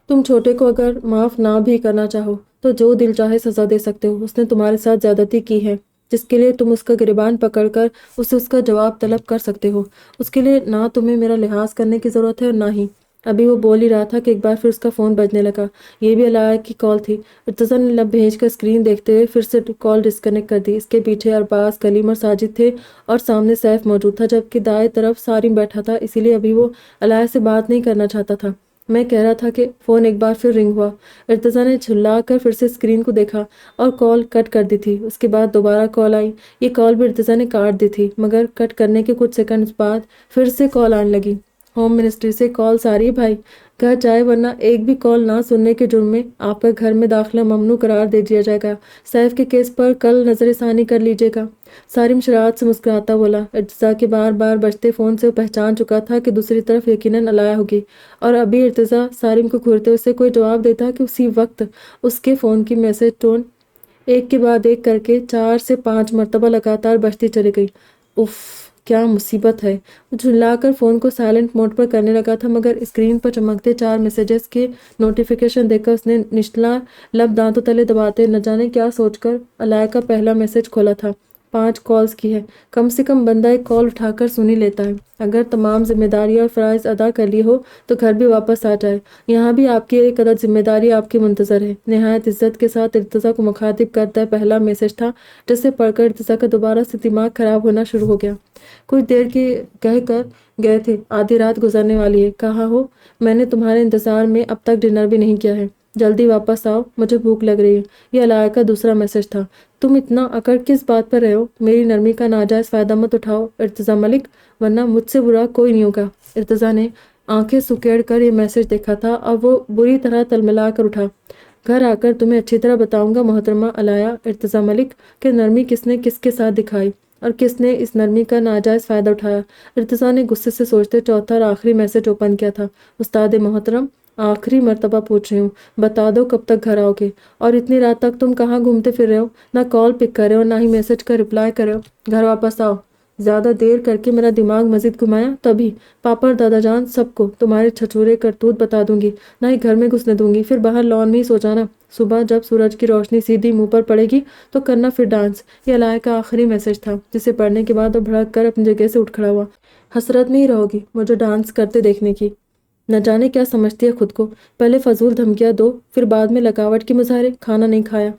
تم چھوٹے کو اگر معاف نہ بھی کرنا چاہو تو جو دل چاہے سزا دے سکتے ہو۔ اس نے تمہارے ساتھ زیادتی کی ہے، جس کے لیے تم اس کا گریبان پکڑ کر اسے اس کا جواب طلب کر سکتے ہو۔ اس کے لیے نہ تمہیں میرا لحاظ کرنے کی ضرورت ہے اور نہ ہی۔ ابھی وہ بول ہی رہا تھا کہ ایک بار پھر اس کا فون بجنے لگا، یہ بھی علاء کی کال تھی۔ ارتضیٰ نے لب بھیج کر اسکرین دیکھتے ہوئے پھر سے کال ڈسکنیکٹ کر دی۔ اس کے پیچھے ارباز، کلیم اور ساجد تھے اور سامنے سیف موجود تھا، جبکہ دائیں طرف سارم بیٹھا تھا، اسی لیے ابھی وہ علاء سے بات نہیں کرنا چاہتا تھا۔ میں کہہ رہا تھا کہ فون ایک بار پھر رنگ ہوا۔ ارتضیٰ نے جھلا کر پھر سے اسکرین کو دیکھا اور کال کٹ کر دی تھی۔ اس کے بعد دوبارہ کال آئی، یہ کال بھی ارتضیٰ نے کاٹ دی تھی، مگر کٹ کرنے کے کچھ سیکنڈز بعد پھر سے کال آنے لگی۔ ہوم منسٹری سے کالز آ رہی ہے بھائی، گھر جائے ورنہ ایک بھی کال نہ سننے کے جرم میں آپ کا گھر میں داخلہ ممنوع قرار دے دیا جائے گا، سیف کے کیس پر کل نظر ثانی کر لیجیے گا۔ سارم شرارت سے مسکراتا بولا۔ ارتضیٰ کے بار بار بجتے فون سے وہ پہچان چکا تھا کہ دوسری طرف یقیناً علاء ہوگی، اور ابھی ارتضیٰ سارم کو گھورتے اسے کوئی جواب دیتا کہ اسی وقت اس کے فون کی میسج ٹون ایک کے بعد ایک کر کے 4 سے 5 مرتبہ لگاتار بجتی چلی گئی۔ اف، کیا مصیبت ہے! وہ جھلا کر فون کو سائلنٹ موڈ پر کرنے لگا تھا، مگر اسکرین پر چمکتے 4 میسیجز کے نوٹیفیکیشن دیکھ کر اس نے نچلا لب دانتوں تلے دباتے نہ جانے کیا سوچ کر علاء کا پہلا میسج کھولا تھا۔ 5 کالز کی ہے، کم سے کم بندہ ایک کال اٹھا کر سن ہی لیتا ہے۔ اگر تمام ذمہ داریاں اور فرائض ادا کر لی ہو تو گھر بھی واپس آ جائے، یہاں بھی آپ کی ایک عدد ذمہ داری آپ کی منتظر ہے۔ نہایت عزت کے ساتھ ارتضیٰ کو مخاطب کرتا پہلا میسج تھا، جسے پڑھ کر ارتضیٰ کا دوبارہ سے دماغ خراب ہونا شروع ہو گیا۔ کچھ دیر کی کہہ کر گئے تھے، آدھی رات گزرنے والی ہے، کہا ہو میں نے تمہارے انتظار میں اب تک ڈنر بھی نہیں کیا ہے، جلدی واپس آؤ، مجھے بھوک لگ رہی ہے۔ یہ علاء کا دوسرا میسج تھا۔ تم اتنا اکڑ کس بات پر رہے ہو؟ میری نرمی کا ناجائز فائدہ مت اٹھاؤ ارتضیٰ ملک، ورنہ مجھ سے برا کوئی نہیں ہوگا۔ ارتضیٰ نے آنکھیں سکیڑ کر یہ میسج دیکھا تھا، اب وہ بری طرح تلملا کر اٹھا۔ گھر آ کر تمہیں اچھی طرح بتاؤں گا محترمہ علاء ارتضیٰ ملک کہ نرمی کس نے کس کے ساتھ دکھائی اور کس نے اس نرمی کا ناجائز فائدہ اٹھایا۔ ارتضیٰ نے غصے سے سوچتے چوتھا اور آخری میسج اوپن کیا تھا۔ استاد محترم، آخری مرتبہ پوچھ رہی ہوں، بتا دو کب تک گھر آؤ گے، اور اتنی رات تک تم کہاں گھومتے پھر رہے ہو؟ نہ کال پک کر رہے ہو نہ ہی میسج کا رپلائی کر رہے ہو۔ گھر واپس آؤ، زیادہ دیر کر کے میرا دماغ مزید گھمایا تبھی پاپا اور دادا جان سب کو تمہارے چھچورے کرتوت بتا دوں گی، نہ ہی گھر میں گھسنے دوں گی، پھر باہر لان میں ہی سو جانا، صبح جب سورج کی روشنی سیدھی منہ پر پڑے گی تو کرنا پھر ڈانس۔ یہ علاء کا آخری میسج تھا، جسے پڑھنے کے بعد وہ بھڑک کر اپنی جگہ سے اٹھ کھڑا ہوا۔ حسرت نہیں رہو گی مجھے ڈانس کرتے دیکھنے کی؟ نہ جانے کیا سمجھتی ہے خود کو، پہلے فضول دھمکیاں دو، پھر بعد میں لگاوٹ کے مظاہرے، کھانا نہیں کھایا،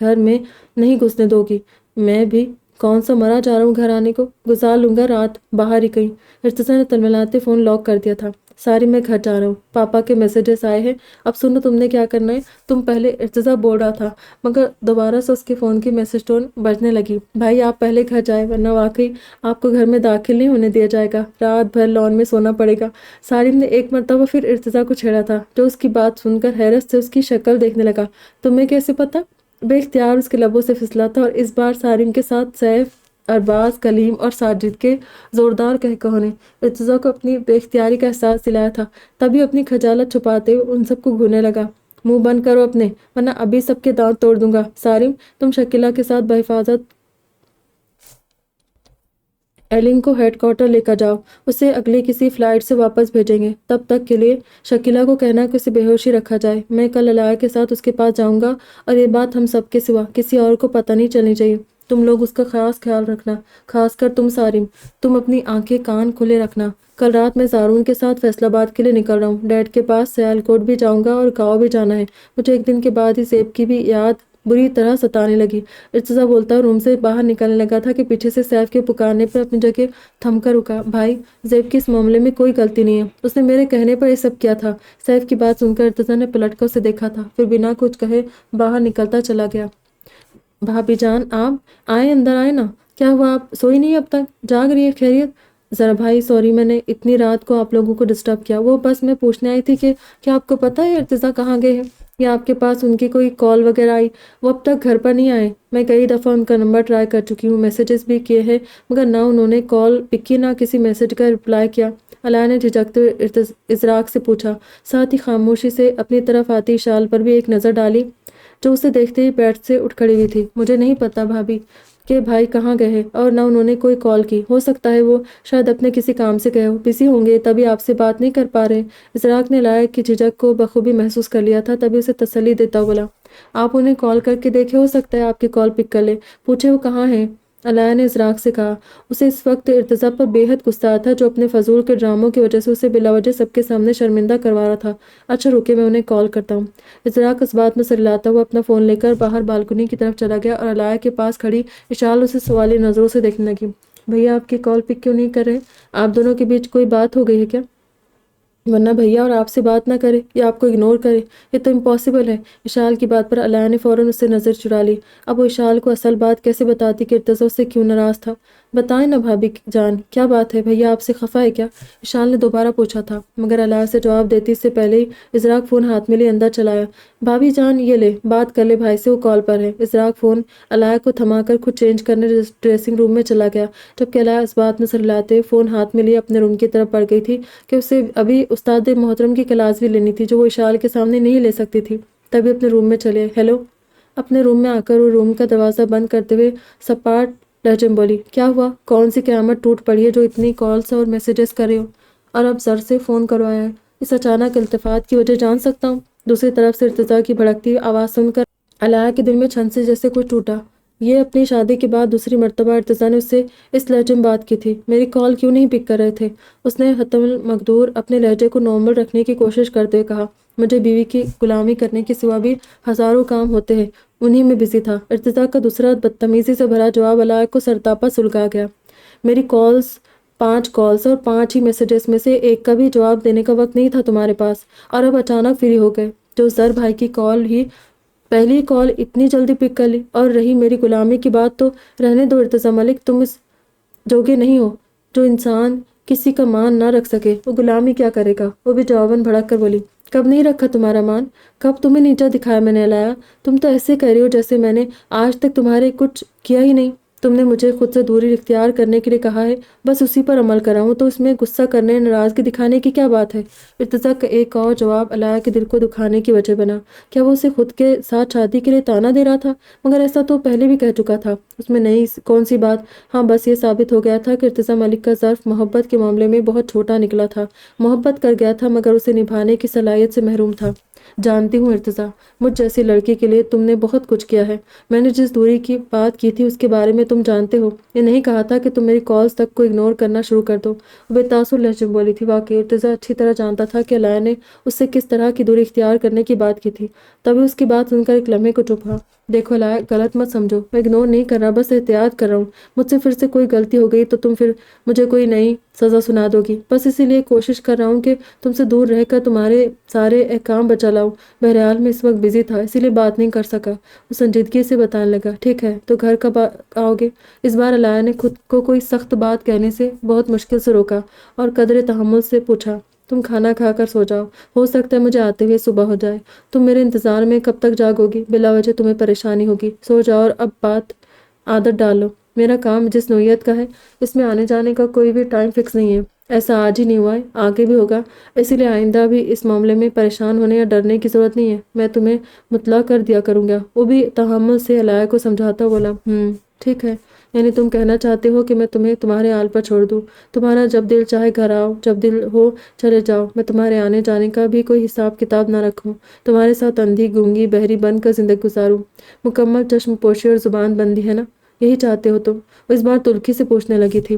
گھر میں نہیں گھسنے دو گی؟ میں بھی کون سا مرا جا رہا ہوں گھر آنے کو، گزار لوں گا رات باہر ہی کہیں۔ ارتضیٰ نے تلملاتے فون لاک کر دیا تھا۔ ساری میں گھر جا رہا ہوں، پاپا کے میسیجز آئے ہیں، اب سنو تم نے کیا کرنا ہے۔ تم پہلے ارتضیٰ بول رہا تھا، مگر دوبارہ سے اس کے فون کی میسج ٹون بجنے لگی۔ بھائی آپ پہلے گھر جائے ورنہ واقعی آپ کو گھر میں داخل نہیں ہونے دیا جائے گا، رات بھر لان میں سونا پڑے گا۔ سارم نے ایک مرتبہ پھر ارتضیٰ کو چھیڑا تھا، جو اس کی بات سن کر حیرت سے اس کی شکل دیکھنے لگا۔ تمہیں کیسے پتا؟ بے اختیار اس کے لبوں سے پھسلا تھا، اور اس بار سارم کے ساتھ سیف ارباز، کلیم اور ساجد کے زوردار قہقہوں نے ارتضیٰ کو اپنی بے اختیاری کا احساس دلایا تھا۔ تبھی اپنی خجالت چھپاتے ہوئے ان سب کو گھورنے لگا۔ منہ بند کرو اپنے، ورنہ ابھی سب کے دانت توڑ دوں گا۔ سارم، تم شکیلہ کے ساتھ بحفاظت ایلن کو ہیڈ کوارٹر لے کر جاؤ، اسے اگلی کسی فلائٹ سے واپس بھیجیں گے۔ تب تک کے لیے شکیلہ کو کہنا کہ اسے بے ہوشی رکھا جائے۔ میں کل علاء کے ساتھ اس کے پاس جاؤں گا، اور یہ بات ہم سب کے سوا کسی اور کو پتہ نہیں چلنی چاہیے۔ تم لوگ اس کا خاص خیال رکھنا، خاص کر تم سارم۔ تم اپنی آنکھیں کان کھلے رکھنا۔ کل رات میں زارون کے ساتھ فیصل آباد کے لیے نکل رہا ہوں۔ ڈیڈ کے پاس سیالکوٹ بھی جاؤں گا اور گاؤں بھی جانا ہے۔ مجھے ایک دن کے بعد ہی زیب کی بھی یاد بری طرح ستانے لگی۔ ارتضیٰ بولتا روم سے باہر نکلنے لگا تھا کہ پیچھے سے سیف کے پکارنے پر اپنی جگہ تھم کر رکا۔ بھائی، زیب کی اس معاملے میں کوئی غلطی نہیں ہے، اس نے میرے کہنے پر یہ سب کیا تھا۔ سیف کی بات سن کر ارتضیٰ نے پلٹ کر اسے دیکھا تھا، پھر بنا کچھ کہے باہر نکلتا چلا گیا۔ بھابی جان، آپ آئیں، اندر آئیں نا۔ کیا ہوا، آپ سوئی نہیں اب تک؟ جاگ رہی ہے؟ خیریت؟ ذرا بھائی سوری، میں نے اتنی رات کو آپ لوگوں کو ڈسٹرب کیا۔ وہ بس میں پوچھنے آئی تھی کہ کیا آپ کو پتہ ہے ارتضیٰ کہاں گئے ہیں، یا آپ کے پاس ان کی کوئی کال وغیرہ آئی؟ وہ اب تک گھر پر نہیں آئے۔ میں کئی دفعہ ان کا نمبر ٹرائی کر چکی ہوں، میسیجز بھی کیے ہیں، مگر نہ انہوں نے کال پک کی، نہ کسی میسیج کا رپلائی کیا۔ علاء نے جھجکتے ہوئے ازراق سے پوچھا، ساتھ ہی خاموشی سے اپنی طرف آتی شال پر بھی ایک نظر ڈالی جو اسے دیکھتے ہی بیڈ سے اٹھ کھڑی ہوئی تھی۔ مجھے نہیں پتا بھابی کہ بھائی کہاں گئے ہیں، اور نہ انہوں نے کوئی کال کی۔ ہو سکتا ہے وہ شاید اپنے کسی کام سے گئے ہو، بزی ہوں گے، تبھی آپ سے بات نہیں کر پا رہے۔ ازراق نے لائق کی جھجک کو بخوبی محسوس کر لیا تھا، تبھی اسے تسلی دیتا بولا، آپ انہیں کال کر کے دیکھے، ہو سکتا ہے آپ کی کال پک کر لے، پوچھے وہ کہاں ہیں۔ علاء نے ازراق سے کہا۔ اسے اس وقت ارتضیٰ پر بے حد غصہ تھا، جو اپنے فضول کے ڈراموں کی وجہ سے اسے بلا وجہ سب کے سامنے شرمندہ کروا رہا تھا۔ اچھا رکے، میں انہیں کال کرتا ہوں۔ ازراق اس بات میں سر ہلاتا ہوا اپنا فون لے کر باہر بالکنی کی طرف چلا گیا، اور علاء کے پاس کھڑی اشال اسے سوالی نظروں سے دیکھنے لگی۔ بھیا آپ کی کال پک کیوں نہیں کر رہے؟ آپ دونوں کے بیچ کوئی بات ہو گئی ہے کیا؟ ورنہ بھیا اور آپ سے بات نہ کرے یا آپ کو اگنور کرے، یہ تو امپاسبل ہے۔ اشال کی بات پر علاء نے فوراً اس سے نظر چرا لی۔ اب وہ اشال کو اصل بات کیسے بتاتی کہ ارتضیٰ اس سے کیوں ناراض تھا؟ بتائیں نا بھابی جان، کیا بات ہے؟ بھیا آپ سے خفا ہے کیا؟ اشال نے دوبارہ پوچھا تھا، مگر علاء سے جواب دیتی اس سے پہلے ہی ازراق فون ہاتھ میں لے اندر چلایا۔ بھابی جان یہ لے، بات کر لے بھائی سے، وہ کال پر ہے۔ ازراق فون علاء کو تھما کر خود چینج کرنے ڈریسنگ روم میں چلا گیا، جبکہ علاء اس بات میں سر ہلاتے ہوئے فون ہاتھ میں لیے اپنے روم کی طرف بڑھ گئی تھی کہ اسے ابھی استاد محترم کی کلاس بھی لینی تھی، جو وہ اشال کے سامنے نہیں لے سکتی تھی۔ تبھی اپنے روم میں چلے۔ ہیلو۔ اپنے روم میں آ کر وہ روم کا دروازہ بند کرتے ہوئے سپاٹ لہجے میں بولی، کیا ہوا؟ کون سی قیامت ٹوٹ پڑی ہے جو اتنی کالز اور میسیجز کر رہے ہو، اور اب زر سے فون کروایا ہے؟ اس اچانک التفات کی وجہ جان سکتا ہوں؟ دوسری طرف سے ارتضیٰ کی بھڑکتی آواز سن کر علاء کے دل میں چھن سے جیسے کچھ ٹوٹا۔ یہ اپنی شادی کے بعد دوسری مرتبہ ارتضیٰ نے اس سے اس لہجے میں بات کی تھی۔ میری کال کیوں نہیں پک کر رہے تھے؟ اس نے حتم المقدور اپنے لہجے کو نارمل رکھنے کی کوشش کرتے ہوئے کہا، مجھے بیوی کی غلامی کرنے کے سوا بھی ہزاروں کام ہوتے ہیں، انہی میں بزی تھا۔ ارتضیٰ کا دوسرا بدتمیزی سے بھرا جواب علاء کو سرتاپا سلگا گیا۔ میری کالز 5 کالز اور 5 ہی میسیجز میں سے ایک کا بھی جواب دینے کا وقت نہیں تھا تمہارے پاس، اور اب اچانک فری ہو گئے۔ جو زر بھائی کی کال ہی پہلی کال اتنی جلدی پک کر لی، اور رہی میری غلامی کی بات تو رہنے دو ارتضیٰ ملک، تم اس جوگے نہیں ہو جو انسان کسی کا مان نہ رکھ سکے۔ وہ غلامی کیا کرے گا؟ وہ بھی جواباً بھڑک کر بولی، کب نہیں رکھا تمہارا مان؟ کب تمہیں نیچا دکھایا میں نے علاء؟ تم تو ایسے کہہ رہی ہو جیسے میں نے آج تک تمہارے کچھ کیا ہی نہیں۔ تم نے مجھے خود سے دوری اختیار کرنے کے لیے کہا ہے، بس اسی پر عمل کر رہا ہوں، تو اس میں غصہ کرنے، ناراضگی دکھانے کی کیا بات ہے؟ ارتضیٰ کا ایک اور جواب علاء کے دل کو دکھانے کی وجہ بنا۔ کیا وہ اسے خود کے ساتھ شادی کے لیے تانا دے رہا تھا؟ مگر ایسا تو پہلے بھی کہہ چکا تھا، اس میں نئی کون سی بات؟ ہاں بس یہ ثابت ہو گیا تھا کہ ارتضیٰ ملک کا ظرف محبت کے معاملے میں بہت چھوٹا نکلا تھا۔ محبت کر گیا تھا، مگر اسے نبھانے کی صلاحیت سے محروم تھا۔ جانتی ہوں ارتضیٰ، مجھ جیسی لڑکی کے لیے تم نے بہت کچھ کیا ہے۔ میں نے جس دوری کی بات کی تھی اس کے بارے میں تم جانتے ہو۔ یہ نہیں کہا تھا کہ تم میری کالز تک کو اگنور کرنا شروع کر دو۔ بے تاثر لہجے میں بولی تھی۔ واقعی ارتضیٰ اچھی طرح جانتا تھا کہ علاء نے اس سے کس طرح کی دوری اختیار کرنے کی بات کی تھی، تبھی اس کی بات سن کر ایک لمحے کو چپ رہا۔ دیکھو علاء، غلط مت سمجھو، میں اگنور نہیں کر رہا، بس احتیاط کر رہا ہوں۔ مجھ سے پھر سے کوئی غلطی ہو گئی تو تم پھر مجھے کوئی نئی سزا سنا دو گی، بس اسی لیے کوشش کر رہا ہوں کہ تم سے دور رہ کر تمہارے سارے احکام بچا لاؤں۔ بہرحال میں اس وقت بزی تھا، اسی لیے بات نہیں کر سکا۔ وہ سنجیدگی سے بتانے لگا، ٹھیک ہے، تو گھر کب آؤ گے؟ اس بار علاء نے خود کو کوئی سخت بات کہنے سے بہت مشکل سے روکا، اور قدرے تحمل سے پوچھا، تم کھانا کھا کر سو جاؤ، ہو سکتا ہے مجھے آتے ہوئے صبح ہو جائے۔ تم میرے انتظار میں کب تک جاگو گی؟ بلا وجہ تمہیں پریشانی ہوگی، سو جاؤ اور اب بات عادت ڈالو۔ میرا کام جس نوعیت کا ہے اس میں آنے جانے کا کوئی بھی ٹائم فکس نہیں ہے۔ ایسا آج ہی نہیں ہوا ہے، آگے بھی ہوگا، اسی لیے آئندہ بھی اس معاملے میں پریشان ہونے یا ڈرنے کی ضرورت نہیں ہے۔ میں تمہیں مطلع کر دیا کروں گا۔ وہ بھی تحمل سے علاء کو سمجھاتا بولا، ٹھیک ہے، یعنی تم کہنا چاہتے ہو کہ میں تمہیں تمہارے حال پر چھوڑ دوں، تمہارا جب دل چاہے گھر آؤ، جب دل ہو چلے جاؤ، میں تمہارے آنے جانے کا بھی کوئی حساب کتاب نہ رکھوں، تمہارے ساتھ اندھی گونگی بہری بن کر زندگی گزاروں، مکمل چشم پوشی اور زبان بندی، ہے نا؟ یہی چاہتے ہو تم؟ وہ اس بار تلخی سے پوچھنے لگی تھی۔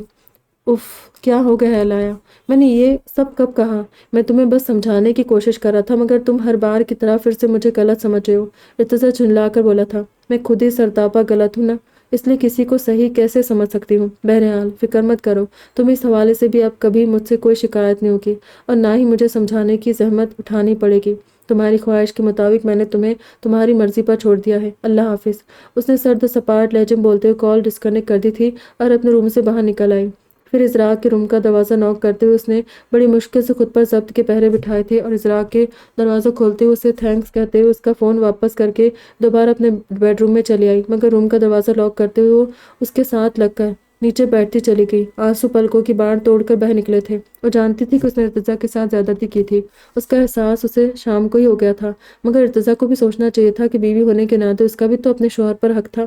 اف، کیا ہو گیا ہے لایا؟ میں نے یہ سب کب کہا؟ میں تمہیں بس سمجھانے کی کوشش کر رہا تھا، مگر تم ہر بار کی طرح پھر سے مجھے غلط سمجھ رہے ہو۔ ارتضیٰ جھنجلا کر بولا تھا، میں خود ہی سرتاپا غلط ہوں نا، اس لیے کسی کو صحیح کیسے سمجھ سکتی ہوں؟ بہرحال فکر مت کرو، تم اس حوالے سے بھی اب کبھی مجھ سے کوئی شکایت نہیں ہوگی، اور نہ ہی مجھے سمجھانے کی زحمت اٹھانی پڑے گی۔ تمہاری خواہش کے مطابق میں نے تمہیں تمہاری مرضی پر چھوڑ دیا ہے، اللہ حافظ۔ اس نے سرد و سپاٹ لہجے میں بولتے ہوئے کال ڈسکنیکٹ کر دی تھی اور اپنے روم سے باہر نکل آئی۔ پھر ازراء کے روم کا دروازہ نوک کرتے ہوئے اس نے بڑی مشکل سے خود پر ضبط کے پہرے بٹھائے تھے، اور ازراء کے دروازہ کھولتے ہوئے اسے تھینکس کہتے ہوئے اس کا فون واپس کر کے دوبارہ اپنے بیڈ روم میں چلی آئی، مگر روم کا دروازہ لاک کرتے ہوئے وہ اس کے ساتھ لگ کر نیچے بیٹھتی چلی گئی۔ آنسو پلکوں کی باڑ توڑ کر بہہ نکلے تھے۔ وہ جانتی تھی کہ اس نے ارتضیٰ کے ساتھ زیادتی کی تھی، اس کا احساس اسے شام کو ہی ہو گیا تھا، مگر ارتضیٰ کو بھی سوچنا چاہیے تھا کہ بیوی ہونے کے ناطے اس کا بھی تو اپنے شوہر پر حق تھا۔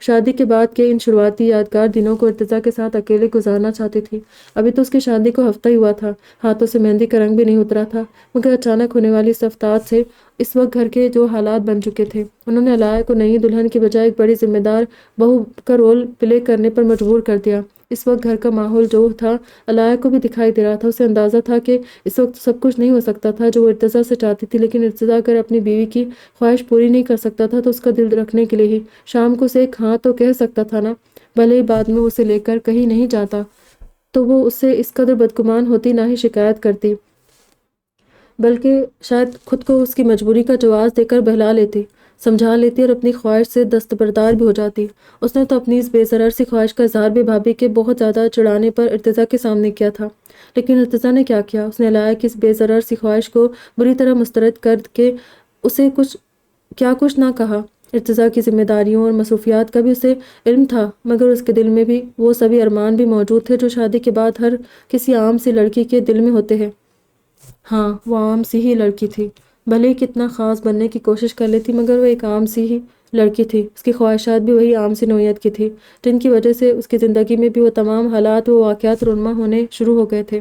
شادی کے بعد کے ان شروعاتی یادگار دنوں کو ارتضیٰ کے ساتھ اکیلے گزارنا چاہتی تھی۔ ابھی تو اس کی شادی کو ہفتہ ہی ہوا تھا، ہاتھوں سے مہندی کا رنگ بھی نہیں اترا تھا، مگر اچانک ہونے والی اس افتاد سے اس وقت گھر کے جو حالات بن چکے تھے، انہوں نے علاء کو نئی دلہن کی بجائے ایک بڑی ذمہ دار بہو کا رول پلے کرنے پر مجبور کر دیا۔ اس وقت گھر کا ماحول جو تھا علاء کو بھی دکھائی دے رہا تھا۔ اسے اندازہ تھا کہ اس وقت سب کچھ نہیں ہو سکتا تھا جو وہ ارتضیٰ سے چاہتی تھی، لیکن ارتضیٰ اگر اپنی بیوی کی خواہش پوری نہیں کر سکتا تھا تو اس کا دل رکھنے کے لیے ہی شام کو اسے ایک ہاں تو کہہ سکتا تھا نا، بھلے ہی بعد میں اسے لے کر کہیں نہیں جاتا تو وہ اس سے اس قدر بدگمان ہوتی، نہ ہی شکایت کرتی، بلکہ شاید خود کو اس کی مجبوری کا جواز دے کر بہلا لیتی، سمجھا لیتی اور اپنی خواہش سے دستبردار بھی ہو جاتی۔ اس نے تو اپنی اس بے ضرر سی خواہش کا اظہار بھی بھابھی کے بہت زیادہ چڑھانے پر ارتضیٰ کے سامنے کیا تھا، لیکن ارتضیٰ نے کیا کیا؟ اس نے علاء کی اس بے ضرر سی خواہش کو بری طرح مسترد کر کے اسے کچھ نہ کہا۔ ارتضیٰ کی ذمہ داریوں اور مصروفیات کا بھی اسے علم تھا، مگر اس کے دل میں بھی وہ سبھی ارمان بھی موجود تھے جو شادی کے بعد ہر کسی عام سی لڑکی کے دل میں ہوتے ہیں۔ ہاں، وہ عام سی ہی لڑکی تھی، بھلے ہی کتنا خاص بننے کی کوشش کر لیتی، مگر وہ ایک عام سی ہی لڑکی تھی۔ اس کی خواہشات بھی وہی عام سی نوعیت کی تھی، جن کی وجہ سے اس کی زندگی میں بھی وہ تمام حالات و واقعات رونما ہونے شروع ہو گئے تھے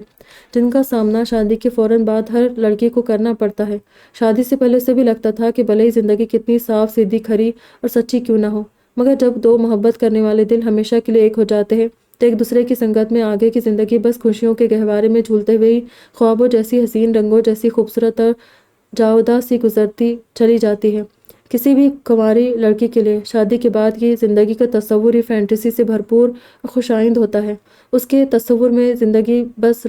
جن کا سامنا شادی کے فوراً بعد ہر لڑکی کو کرنا پڑتا ہے۔ شادی سے پہلے اسے بھی لگتا تھا کہ بھلے ہی زندگی کتنی صاف سیدھی کھری اور سچی کیوں نہ ہو، مگر جب دو محبت کرنے والے دل ہمیشہ کے لیے ایک ہو جاتے ہیں تو ایک دوسرے کی سنگت میں آگے کی زندگی بس خوشیوں کے گہوارے میں جھولتے ہوئے ہی خوابوں جیسی حسین، رنگوں جیسی خوبصورت اور جاوداں سی گزرتی چلی جاتی ہے۔ کسی بھی کنواری لڑکی کے لیے شادی کے بعد کی زندگی کا تصور ہی فینٹیسی سے بھرپور اور خوشائند ہوتا ہے۔ اس کے تصور میں زندگی بس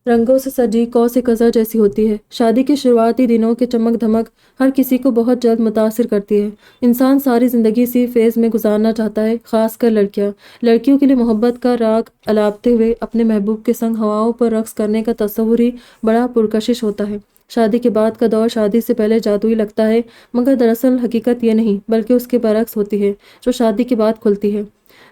رنگوں سے سجی قوس قزح جیسی ہوتی ہے۔ شادی کے شروعاتی دنوں کے چمک دھمک ہر کسی کو بہت جلد متاثر کرتی ہے۔ انسان ساری زندگی اسی فیز میں گزارنا چاہتا ہے، خاص کر لڑکیاں۔ لڑکیوں کے لیے محبت کا راگ الاپتے ہوئے اپنے محبوب کے سنگ ہواؤں پر رقص کرنے کا تصور ہی بڑا پرکشش ہوتا ہے۔ شادی کے بعد کا دور شادی سے پہلے جادوئی لگتا ہے، مگر دراصل حقیقت یہ نہیں بلکہ اس کے برعکس ہوتی ہے جو شادی کے بعد کھلتی ہے،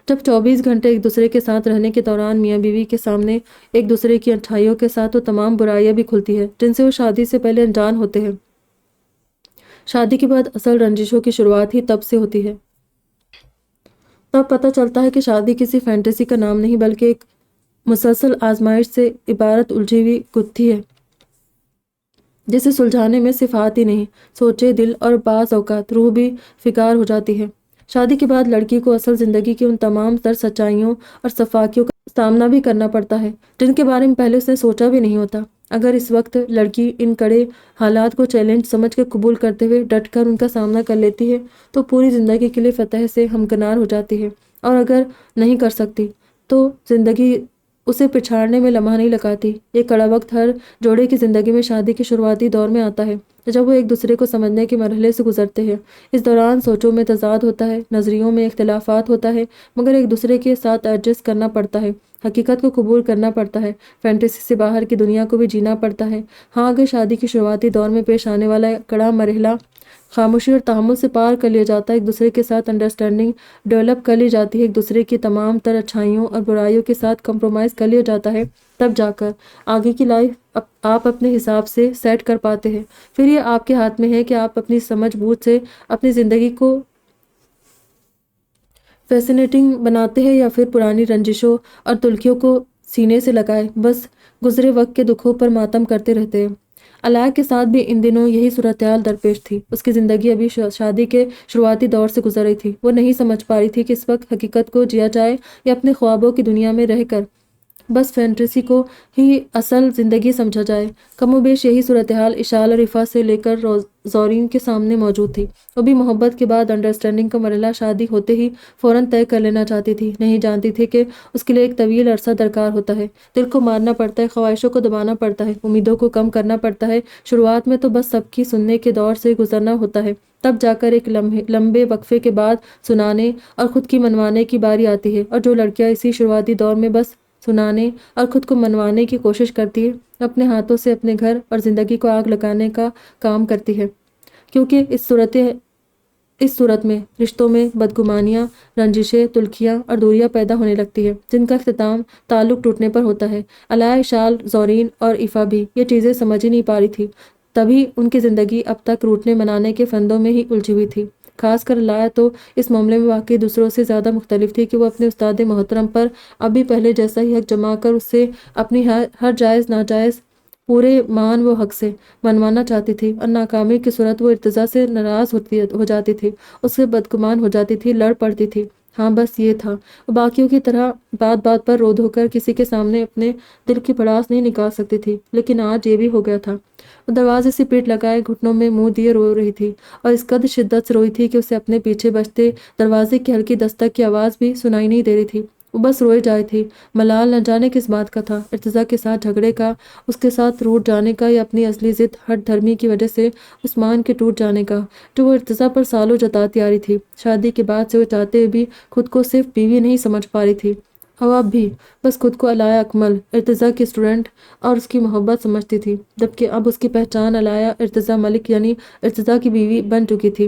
جب 24 گھنٹے ایک دوسرے کے ساتھ رہنے کے دوران میاں بیوی کے سامنے ایک دوسرے کی اچھائیوں کے ساتھ وہ تمام برائیاں بھی کھلتی ہے جن سے وہ شادی سے پہلے انجان ہوتے ہیں۔ شادی کے بعد اصل رنجشوں کی شروعات ہی تب سے ہوتی ہے۔ تب پتہ چلتا ہے کہ شادی کسی فینٹیسی کا نام نہیں بلکہ ایک مسلسل آزمائش سے عبارت الجھی ہوئی گتھی ہے جسے سلجھانے میں صرف ہاتھ ہی نہیں، سوچے دل اور بعض اوقات روح بھی فگار ہو جاتی ہے۔ شادی کے بعد لڑکی کو اصل زندگی کی ان تمام تر سچائیوں اور صفاکیوں کا سامنا بھی کرنا پڑتا ہے جن کے بارے میں پہلے اس نے سوچا بھی نہیں ہوتا۔ اگر اس وقت لڑکی ان کڑے حالات کو چیلنج سمجھ کے قبول کرتے ہوئے ڈٹ کر ان کا سامنا کر لیتی ہے تو پوری زندگی کے لیے فتح سے ہمکنار ہو جاتی ہے، اور اگر نہیں کر سکتی تو زندگی اسے پچھاڑنے میں لمحہ نہیں لگاتی۔ یہ کڑا وقت ہر جوڑے کی زندگی میں شادی کے شروعاتی دور میں آتا ہے جب وہ ایک دوسرے کو سمجھنے کے مرحلے سے گزرتے ہیں۔ اس دوران سوچوں میں تضاد ہوتا ہے، نظریوں میں اختلافات ہوتا ہے، مگر ایک دوسرے کے ساتھ ایڈجسٹ کرنا پڑتا ہے، حقیقت کو قبول کرنا پڑتا ہے، فینٹیسی سے باہر کی دنیا کو بھی جینا پڑتا ہے۔ ہاں، اگر شادی کے شروعاتی دور میں پیش آنے والا کڑا مرحلہ خاموشی اور تحمل سے پار کر لیا جاتا ہے، ایک دوسرے کے ساتھ انڈرسٹینڈنگ ڈیولپ کر لی جاتی ہے، ایک دوسرے کی تمام تر اچھائیوں اور برائیوں کے ساتھ کمپرومائز کر لیا جاتا ہے، تب جا کر آگے کی لائف آپ اپنے حساب سے سیٹ کر پاتے ہیں۔ پھر یہ آپ کے ہاتھ میں ہے کہ آپ اپنی سمجھ بوجھ سے اپنی زندگی کو فیسینیٹنگ بناتے ہیں یا پھر پرانی رنجشوں اور تلخیوں کو سینے سے لگائے بس گزرے وقت کے دکھوں پر ماتم کرتے رہتے ہیں۔ علاء کے ساتھ بھی ان دنوں یہی صورتحال درپیش تھی۔ اس کی زندگی ابھی شادی کے شروعاتی دور سے گزر رہی تھی۔ وہ نہیں سمجھ پا رہی تھی کہ اس وقت حقیقت کو جیا جائے یا اپنے خوابوں کی دنیا میں رہ کر بس فینٹیسی کو ہی اصل زندگی سمجھا جائے۔ کم و بیش یہی صورتحال اشال اور رفا سے لے کر زورین کے سامنے موجود تھی۔ وہ بھی محبت کے بعد انڈرسٹینڈنگ کا مرحلہ شادی ہوتے ہی فوراً طے کر لینا چاہتی تھی۔ نہیں جانتی تھی کہ اس کے لیے ایک طویل عرصہ درکار ہوتا ہے، دل کو مارنا پڑتا ہے، خواہشوں کو دبانا پڑتا ہے، امیدوں کو کم کرنا پڑتا ہے۔ شروعات میں تو بس سب کی سننے کے دور سے گزرنا ہوتا ہے، تب جا کر ایک لمبے وقفے کے بعد سنانے اور خود کی منوانے کی باری آتی ہے۔ اور جو لڑکیاں اسی شروعاتی دور میں بس سنانے اور خود کو منوانے کی کوشش کرتی ہے، اپنے ہاتھوں سے اپنے گھر اور زندگی کو آگ لگانے کا کام کرتی ہے، کیونکہ اس صورت میں رشتوں میں بدگمانیاں، رنجشیں، تلخیاں اور دوریاں پیدا ہونے لگتی ہے، جن کا اختتام تعلق ٹوٹنے پر ہوتا ہے۔ علاء، اشال، زورین اور ایفا بھی یہ چیزیں سمجھ ہی نہیں پا رہی تھی، تبھی ان کی زندگی اب تک روٹنے منانے کے فندوں میں ہی الجھی ہوئی تھی۔ خاص کر علاء تو اس معاملے میں واقعی دوسروں سے زیادہ مختلف تھی کہ وہ اپنے استاد محترم پر اب بھی پہلے جیسا ہی حق جما کر اس سے اپنی ہر جائز ناجائز پورے مان و حق سے منوانا چاہتی تھی، اور ناکامی کی صورت وہ ارتضیٰ سے ناراض ہو جاتی تھی، اس سے بدگمان ہو جاتی تھی، لڑ پڑتی تھی۔ ہاں بس یہ تھا، وہ باقیوں کی طرح بات بات پر رو دھو کر کسی کے سامنے اپنے دل کی بھڑاس نہیں نکال سکتی تھی، لیکن آج یہ بھی ہو گیا تھا۔ وہ دروازے سے پیٹ لگائے گھٹنوں میں منہ دیے رو رہی تھی، اور اس قدر شدت سے روئی تھی کہ اسے اپنے پیچھے بجتے دروازے کی ہلکی دستک کی آواز بھی سنائی نہیں دے رہی تھی۔ وہ بس روئے جائے تھی۔ ملال نہ جانے کس بات کا تھا، ارتضیٰ کے ساتھ جھگڑے کا، اس کے ساتھ روٹ جانے کا، یا اپنی اصلی ضد ہٹ دھرمی کی وجہ سے عثمان کے ٹوٹ جانے کا، جو وہ ارتضیٰ پر سالوں جتاتی آ رہی تھی۔ شادی کے بعد سے وہ چاہتے ہوئے بھی خود کو صرف بیوی نہیں سمجھ پا رہی تھی، اور اب بھی بس خود کو علاء اکمل، ارتضیٰ کی اسٹوڈنٹ اور اس کی محبت سمجھتی تھی، جبکہ اب اس کی پہچان علاء ارتضیٰ ملک یعنی ارتضیٰ کی بیوی بن چکی تھی۔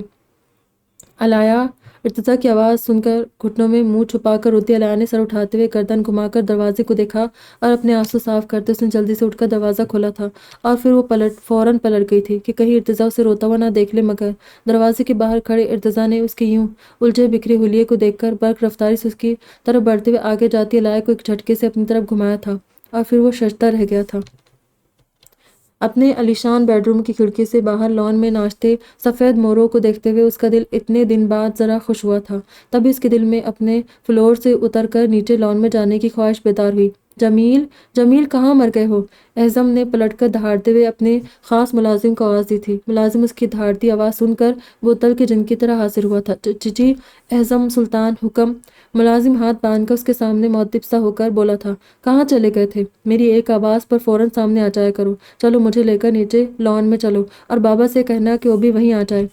علاء ارتضیٰ کی آواز سن کر گھٹنوں میں منہ چھپا کر روتی علاء نے سر اٹھاتے ہوئے گردن گھما کر دروازے کو دیکھا، اور اپنے آنسو صاف کرتے اس نے جلدی سے اٹھ کر دروازہ کھولا تھا، اور پھر وہ فوراً پلٹ گئی تھی کہ کہیں ارتضیٰ اسے روتا ہوا نہ دیکھ لے، مگر دروازے کے باہر کھڑے ارتضیٰ نے اس کے یوں الجھے بکھرے حلیے کو دیکھ کر برق رفتاری سے اس کی طرف بڑھتے ہوئے آگے جاتی علاء کو ایک جھٹکے سے اپنی طرف گھمایا تھا، اور پھر وہ ششدر رہ گیا تھا۔ اپنے عالیشان بیڈ روم کی کھڑکی سے باہر لان میں ناچتے سفید موروں کو دیکھتے ہوئے اس کا دل اتنے دن بعد ذرا خوش ہوا تھا۔ تبھی اس کے دل میں اپنے فلور سے اتر کر نیچے لان میں جانے کی خواہش بیدار ہوئی۔ جمیل کہاں مر گئے ہو؟ اعظم نے پلٹ کر دہاڑتے ہوئے اپنے خاص ملازم کو آواز دی تھی۔ ملازم اس کی دہاڑتی آواز سن کر بوتل کے جن کی طرح حاضر ہوا تھا۔ جی اعظم سلطان، حکم۔ ملازم ہاتھ باندھ کر اس کے سامنے معدب سا ہو کر بولا تھا۔ کہاں چلے گئے تھے؟ میری ایک آواز پر فوراً سامنے آ جایا کرو۔ چلو مجھے لے کر نیچے لان میں چلو، اور بابا سے کہنا کہ وہ بھی وہیں آ جائے،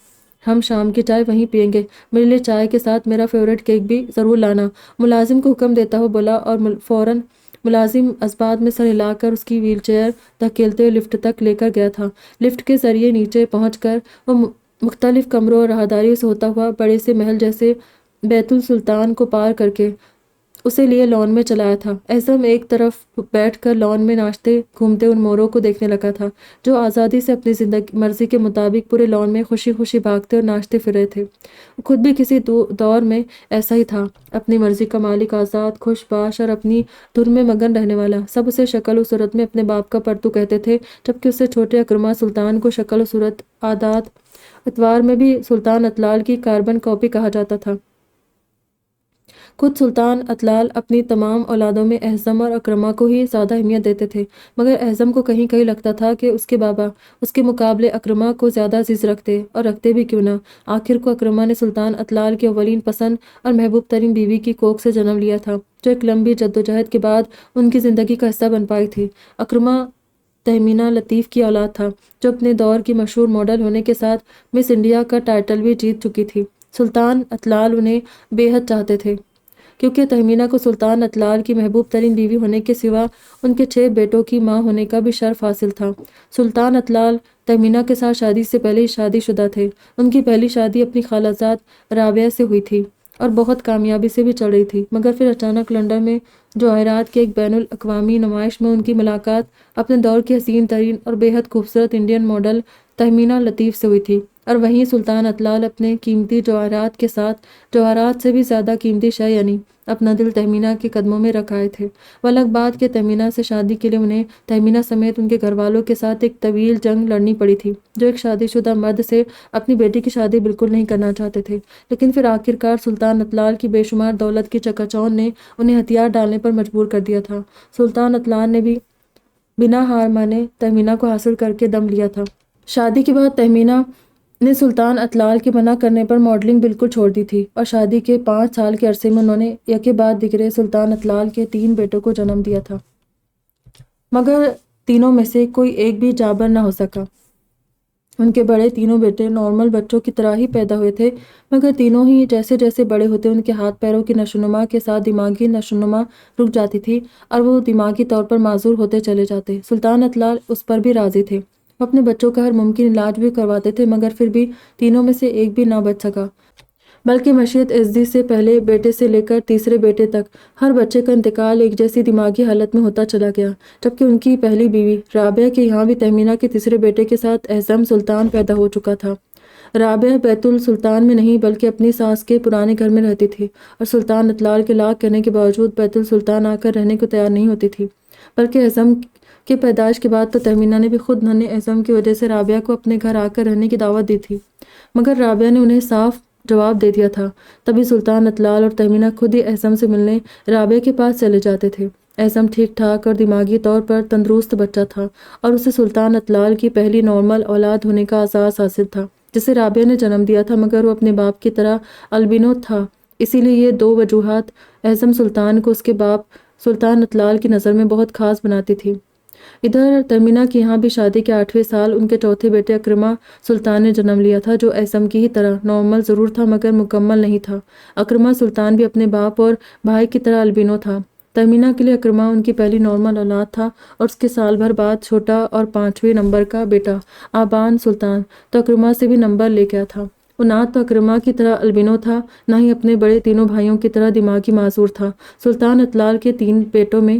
ہم شام کی چائے وہیں پئیں گے، میرے لیے چائے کے ساتھ میرا فیورٹ کیک بھی ضرور لانا، ملازم کو حکم دیتا ہوا بولا، اور فوراً ملازم اسباب میں سر ہلا کر اس کی ویل چیئر دھکیلتے ہوئے لفٹ تک لے کر گیا تھا۔ لفٹ کے ذریعے نیچے پہنچ کر وہ مختلف کمروں اور راہداریوں سے ہوتا ہوا بڑے سے محل جیسے بیت السلطان کو پار کر کے اسے لیے لان میں چلایا تھا۔ اعظم ایک طرف بیٹھ کر لان میں ناچتے گھومتے ان موروں کو دیکھنے لگا تھا، جو آزادی سے اپنی مرضی کے مطابق پورے لان میں خوشی خوشی بھاگتے اور ناچتے پھر رہے تھے۔ وہ خود بھی کسی دور میں ایسا ہی تھا، اپنی مرضی کا مالک، آزاد، خوش باش اور اپنی دھن میں مگن رہنے والا۔ سب اسے شکل و صورت میں اپنے باپ کا پرتو کہتے تھے، جبکہ اسے چھوٹے اکرما سلطان کو شکل و صورت، عادات، اتوار میں بھی سلطان اطلال کی کاربن کاپی کہا جاتا تھا۔ خود سلطان اطلال اپنی تمام اولادوں میں اعظم اور اکرما کو ہی زیادہ اہمیت دیتے تھے، مگر اعظم کو کہیں کہیں لگتا تھا کہ اس کے بابا اس کے مقابلے اکرما کو زیادہ عزیز رکھتے، اور رکھتے بھی کیوں نہ۔ آخر کو اکرما نے سلطان اطلال کی اولین پسند اور محبوب ترین بیوی کی کوکھ سے جنم لیا تھا، جو ایک لمبی جدوجہد کے بعد ان کی زندگی کا حصہ بن پائی تھی۔ اکرما تہمینہ لطیف کی اولاد تھا، جو اپنے دور کی مشہور ماڈل ہونے کے ساتھ مس انڈیا کا ٹائٹل بھی جیت چکی تھی۔ سلطان اطلال انہیں بے حد چاہتے تھے۔ کیونکہ تہمینہ کو سلطان اطلال کی محبوب ترین بیوی ہونے کے سوا ان کے 6 بیٹوں کی ماں ہونے کا بھی شرف حاصل تھا۔ سلطان اطلال تہمینہ کے ساتھ شادی سے پہلے ہی شادی شدہ تھے۔ ان کی پہلی شادی اپنی خالہ زاد رابعہ سے ہوئی تھی اور بہت کامیابی سے بھی چل رہی تھی، مگر پھر اچانک لندن میں جواہرات کے ایک بین الاقوامی نمائش میں ان کی ملاقات اپنے دور کی حسین ترین اور بے حد خوبصورت انڈین ماڈل تہمینہ لطیف سے ہوئی تھی، اور وہیں سلطان اطلال اپنے قیمتی جواہرات کے ساتھ جواہرات سے بھی زیادہ قیمتی شے یعنی اپنا دل تہمینہ کے قدموں میں رکھ آئے تھے۔ وہ الگ بات کہ تہمینہ سے شادی کے لیے انہیں تہمینہ سمیت ان کے گھر والوں کے ساتھ ایک طویل جنگ لڑنی پڑی تھی، جو ایک شادی شدہ مرد سے اپنی بیٹی کی شادی بالکل نہیں کرنا چاہتے تھے، لیکن پھر آخرکار سلطان اطلال کی بے شمار دولت کی چکا چوند نے انہیں ہتھیار ڈالنے پر مجبور کر دیا تھا۔ سلطان اطلال نے بھی بنا ہار مانے تہمینہ کو حاصل کر کے دم لیا تھا۔ شادی کے بعد تہمینہ نے سلطان اطلال کے منع کرنے پر ماڈلنگ بالکل چھوڑ دی تھی، اور شادی کے 5 سال کے عرصے میں انہوں نے یکے بعد دیگرے سلطان اطلال کے 3 بیٹوں کو جنم دیا تھا، مگر تینوں میں سے کوئی ایک بھی جابر نہ ہو سکا۔ ان کے بڑے تینوں بیٹے نارمل بچوں کی طرح ہی پیدا ہوئے تھے، مگر تینوں ہی جیسے جیسے بڑے ہوتے ان کے ہاتھ پیروں کی نشوونما کے ساتھ دماغی نشوونما رک جاتی تھی اور وہ دماغی طور پر معذور ہوتے چلے جاتے۔ سلطان اطلال اس پر بھی راضی تھے۔ وہ اپنے بچوں کا ہر ممکن علاج بھی کرواتے تھے، مگر پھر بھی تینوں میں سے ایک بھی نہ بچ سکا، بلکہ مشیت عزتی سے پہلے بیٹے سے لے کر تیسرے بیٹے تک ہر بچے کا انتقال ایک جیسی دماغی حالت میں ہوتا چلا گیا، جبکہ ان کی پہلی بیوی رابعہ کے یہاں بھی تہمینہ کے تیسرے بیٹے کے ساتھ اعظم سلطان پیدا ہو چکا تھا۔ رابعہ بیت السلطان میں نہیں بلکہ اپنی ساس کے پرانے گھر میں رہتی تھی، اور سلطان اطلال کے لاکھ کہنے کے باوجود بیت السلطان آ کر رہنے کو تیار نہیں ہوتی تھی، بلکہ اعظم کی پیدائش کے بعد تو تہمینہ نے بھی خود ننھے اعظم کی وجہ سے رابعہ کو اپنے گھر آ کر رہنے کی دعوت دی تھی، مگر رابعہ نے انہیں صاف جواب دے دیا تھا۔ تبھی سلطان اطلال اور تہمینہ خود ہی اعظم سے ملنے رابعہ کے پاس چلے جاتے تھے۔ اعظم ٹھیک ٹھاک اور دماغی طور پر تندرست بچہ تھا، اور اسے سلطان اطلال کی پہلی نارمل اولاد ہونے کا اعزاز حاصل تھا، جسے رابعہ نے جنم دیا تھا، مگر وہ اپنے باپ کی طرح البینو تھا۔ اسی لیے یہ 2 وجوہات اعظم سلطان کو اس کے باپ سلطان اطلال کی نظر میں بہت خاص بناتی تھی۔ ادھر تہمینہ کے یہاں بھی شادی کے 8ویں سال ان کے چوتھے بیٹے اکرمہ سلطان نے جنم لیا تھا، جو اعظم کی ہی طرح نارمل ضرور تھا مگر مکمل نہیں تھا۔ اکرمہ سلطان بھی اپنے باپ اور بھائی کی طرح البینو تھا۔ تہمینہ کے لیے اکرمہ ان کی پہلی نارمل اولاد تھا، اور اس کے سال بھر بعد چھوٹا اور 5ویں نمبر کا بیٹا آبان سلطان تو اکرمہ سے بھی نمبر لے گیا تھا۔ وہ نہ تو اکرمہ کی طرح البینو تھا، نہ ہی اپنے بڑے تینوں بھائیوں کی طرح دماغی معذور تھا۔ سلطان اطلال کے 3 بیٹوں میں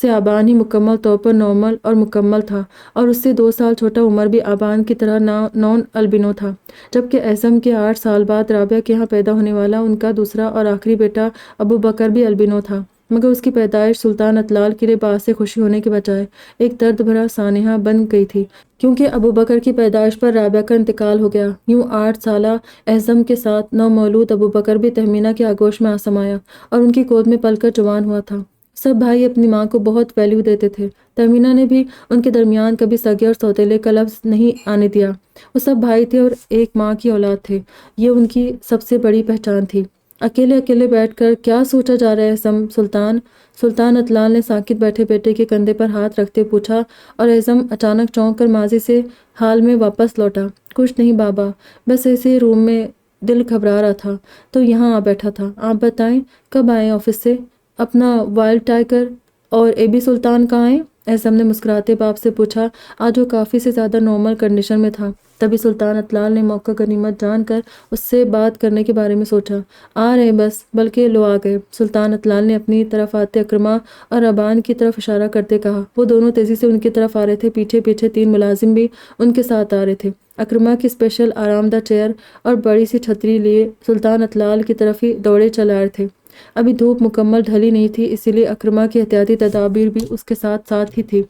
سے آبان ہی مکمل طور پر نارمل اور مکمل تھا، اور اس سے 2 سال چھوٹا عمر بھی آبان کی طرح نان البینو تھا، جبکہ اعظم کے 8 سال بعد رابعہ کے یہاں پیدا ہونے والا ان کا دوسرا اور آخری بیٹا ابو بکر بھی البینو تھا، مگر اس کی پیدائش سلطان اطلال کے لیے باعث خوشی ہونے کے بجائے ایک درد بھرا سانحہ بن گئی تھی، کیونکہ ابو بکر کی پیدائش پر رابعہ کا انتقال ہو گیا۔ یوں 8 سالہ اعظم کے ساتھ نومولود ابو بکر بھی تہمینہ کے آغوش میں آ سمایا اور ان کی گود میں پل کر جوان ہوا تھا۔ سب بھائی اپنی ماں کو بہت ویلیو دیتے تھے۔ تہمینہ نے بھی ان کے درمیان کبھی سگے اور سوتیلے کا لفظ نہیں آنے دیا۔ وہ سب بھائی تھے اور ایک ماں کی اولاد تھے، یہ ان کی سب سے بڑی پہچان تھی۔ اکیلے اکیلے بیٹھ کر کیا سوچا جا رہا ہے اعظم سلطان؟ سلطان اطلال نے ساکت بیٹھے بیٹے کے کندھے پر ہاتھ رکھتے پوچھا، اور اعظم اچانک چونک کر ماضی سے حال میں واپس لوٹا۔ کچھ نہیں بابا، بس ایسے روم میں دل گھبرا رہا تھا تو یہاں آ بیٹھا تھا۔ آپ بتائیں کب آئے آفس سے؟ اپنا وائلڈ ٹائگر اور اے بی سلطان کہاں ہیں؟ اعظم نے مسکراتے باپ سے پوچھا، آج وہ کافی سے زیادہ نارمل کنڈیشن میں تھا۔ تبھی سلطان اطلال نے موقع غنیمت جان کر اس سے بات کرنے کے بارے میں سوچا۔ آ رہے بس، بلکہ لو آ گئے۔ سلطان اطلال نے اپنی طرف آتے اکرمہ اور ابان کی طرف اشارہ کرتے کہا۔ وہ دونوں تیزی سے ان کی طرف آ رہے تھے، پیچھے پیچھے 3 ملازم بھی ان کے ساتھ آ رہے تھے۔ اکرمہ کی اسپیشل آرام دہ چیئر اور بڑی سی چھتری لیے سلطان اطلال کی طرف ہی دوڑے چل آئے تھے۔ ابھی دھوپ مکمل ڈھلی نہیں تھی، اسی لیے اکرمہ کی احتیاطی تدابیر بھی اس کے ساتھ ساتھ ہی تھی۔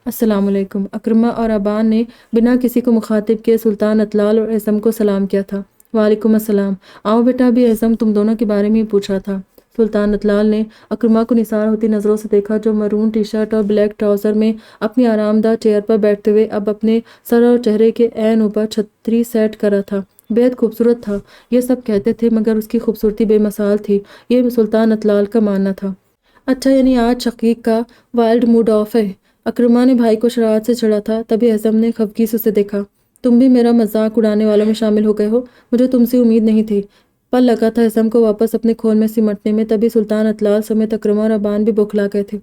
السلام علیکم۔ اکرمہ اور ابان نے بنا کسی کو مخاطب کیے سلطان اطلال اور اعظم کو سلام کیا تھا۔ وعلیکم السلام۔ آؤ بیٹا، ابھی اعظم تم دونوں کے بارے میں ہی پوچھ رہا تھا۔ سلطان اطلال نے اکرمہ کو نثار ہوتی نظروں سے دیکھا، جو مرون ٹی شرٹ اور بلیک ٹراؤزر میں اپنی آرام دہ چیئر پر بیٹھتے ہوئے اب اپنے سر اور چہرے کے عین اوپر چھتری سیٹ کر رہا تھا۔ بےحد خوبصورت تھا، یہ سب کہتے تھے، مگر اس کی خوبصورتی بے مثال تھی، یہ سلطان اطلال کا ماننا تھا۔ اچھا، یعنی آج شقیق کا وائلڈ موڈ آف ہے؟ اکرمہ نے بھائی کو شرارت سے چھڑا تھا، تبھی اعظم نے خفگی سے اسے دیکھا۔ تم بھی میرا مذاق اڑانے والوں میں شامل ہو گئے ہو؟ مجھے تم سے امید نہیں تھی۔ پل لگا تھا اعظم کو واپس اپنے کھول میں سمٹنے میں، تبھی سلطان اطلال سمیت اکرمہ اور ابان بھی بوکھلا گئے تھے۔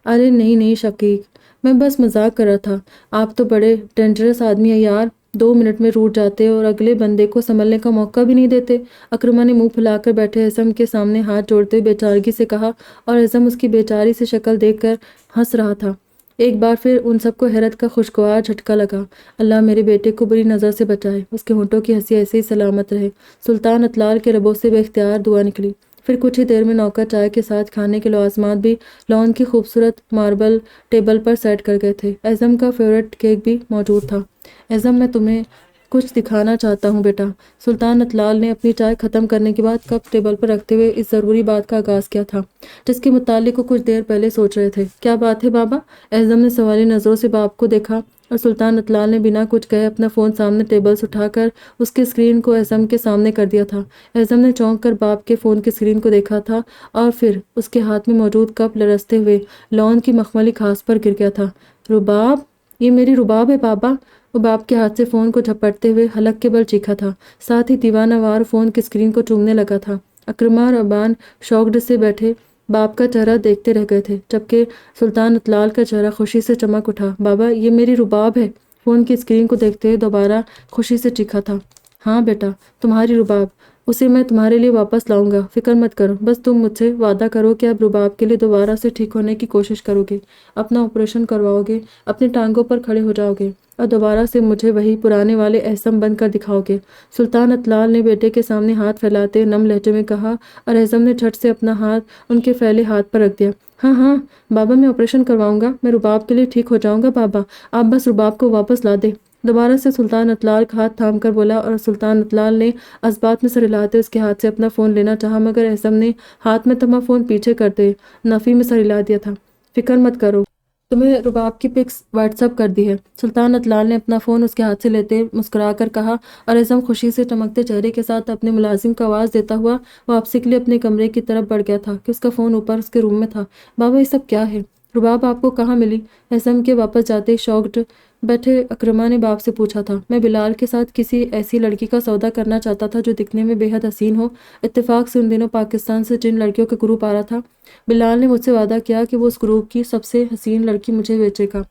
ارے نہیں شقیق، میں بس مذاق کر رہا تھا، آپ تو بڑے ڈینجرس آدمی ہیں یار، 2 منٹ میں روٹ جاتے اور اگلے بندے کو سنبھلنے کا موقع بھی نہیں دیتے۔ اکرمہ نے منہ پھیلا کر بیٹھے اعظم کے سامنے ہاتھ جوڑتے ہوئے بیچارگی سے کہا، اور اعظم اس کی بیچاری سی شکل دیکھ کر ہنس رہا تھا۔ ایک بار پھر ان سب کو حیرت کا خوشگوار جھٹکا لگا۔ اللہ میرے بیٹے کو بری نظر سے بچائے، اس کے ہونٹوں کی ہنسی ایسے ہی سلامت رہے۔ سلطان اطلال کے لبوں سے بے اختیار دعا نکلی۔ پھر کچھ ہی دیر میں نوکر چائے کے ساتھ کھانے کے لوازمات بھی لان کی خوبصورت ماربل ٹیبل پر سیٹ کر گئے تھے۔ اعظم کا فیورٹ کیک بھی موجود تھا۔ اعظم، میں تمہیں کچھ دکھانا چاہتا ہوں بیٹا۔ سلطان اطلال نے اپنی چائے ختم کرنے کے بعد کپ ٹیبل پر رکھتے ہوئے اس ضروری بات کا آغاز کیا تھا جس کے متعلق وہ کچھ دیر پہلے سوچ رہے تھے۔ کیا بات ہے بابا؟ اعظم نے سوالی نظروں سے باپ کو دیکھا اور سلطان اطلال نے بنا کچھ کہے اپنا فون سامنے ٹیبل سے اٹھا کر اس کی اسکرین کو اعظم کے سامنے کر دیا تھا۔ اعظم نے چونک کر باپ کے فون کی اسکرین کو دیکھا تھا اور پھر اس کے ہاتھ میں موجود کپ لرزتے ہوئے لان کی مخملی گھاس پر گر گیا تھا۔ رباب، یہ میری رباب ہے بابا۔ وہ باپ کے ہاتھ سے فون کو جھپٹتے ہوئے حلق کے بل چیخا تھا، ساتھ ہی دیوانہ وار فون کی اسکرین کو چومنے لگا تھا۔ اکرمہ اور ابان شاکڈ سے بیٹھے باپ کا چہرہ دیکھتے رہ گئے تھے، جبکہ سلطان اطلال کا چہرہ خوشی سے چمک اٹھا۔ بابا، یہ میری رباب ہے، فون کی اسکرین کو دیکھتے ہوئے دوبارہ خوشی سے چیخا تھا۔ ہاں بیٹا، تمہاری رباب، اسے میں تمہارے لیے واپس لاؤں گا، فکر مت کرو، بس تم مجھ سے وعدہ کرو کہ اب رباب کے لیے دوبارہ سے ٹھیک ہونے کی کوشش کرو گے، اپنا آپریشن کرواؤ گے، اپنی ٹانگوں پر کھڑے ہو جاؤ گے اور دوبارہ سے مجھے وہی پرانے والے اعظم بن کر دکھاؤ گے۔ سلطان اطلال نے بیٹے کے سامنے ہاتھ پھیلاتے نم لہجے میں کہا اور اعظم نے جھٹ سے اپنا ہاتھ ان کے پھیلے ہاتھ پر رکھ دیا۔ ہاں بابا، میں آپریشن کرواؤں گا، میں رباب کے لیے ٹھیک ہو جاؤں گا بابا، آپ بس رباب کو واپس لا دیں۔ دوبارہ سے سلطان اطلال کا ہاتھ تھام کر بولا اور سلطان اطلال نے اسبات میں سر ہلاتے اس کے ہاتھ سے اپنا فون لینا چاہا، مگر اعظم نے ہاتھ میں تھما فون پیچھے کرتے نفی میں سر ہلا دیا تھا۔ فکر مت کرو، تمہیں رباب کی پکس واٹس ایپ کر دی ہے، سلطان اطلال نے اپنا فون اس کے ہاتھ سے لیتے مسکرا کر کہا اور اعظم خوشی سے چمکتے چہرے کے ساتھ اپنے ملازم کو آواز دیتا ہوا واپسی کے لیے اپنے کمرے کی طرف بڑھ گیا تھا کہ اس کا فون اوپر اس کے روم میں تھا۔ بابا، یہ سب کیا ہے؟ رباب آپ کو کہاں ملی؟ اعظم کے واپس جاتے شاکڈ بیٹھے اکرمہ نے باپ سے پوچھا تھا۔ میں بلال کے ساتھ کسی ایسی لڑکی کا سودا کرنا چاہتا تھا جو دکھنے میں بے حد حسین ہو۔ اتفاق سے ان دنوں پاکستان سے جن لڑکیوں کا گروپ آ رہا تھا، بلال نے مجھ سے وعدہ کیا کہ وہ اس گروپ کی سب سے حسین لڑکی مجھے بیچے گا۔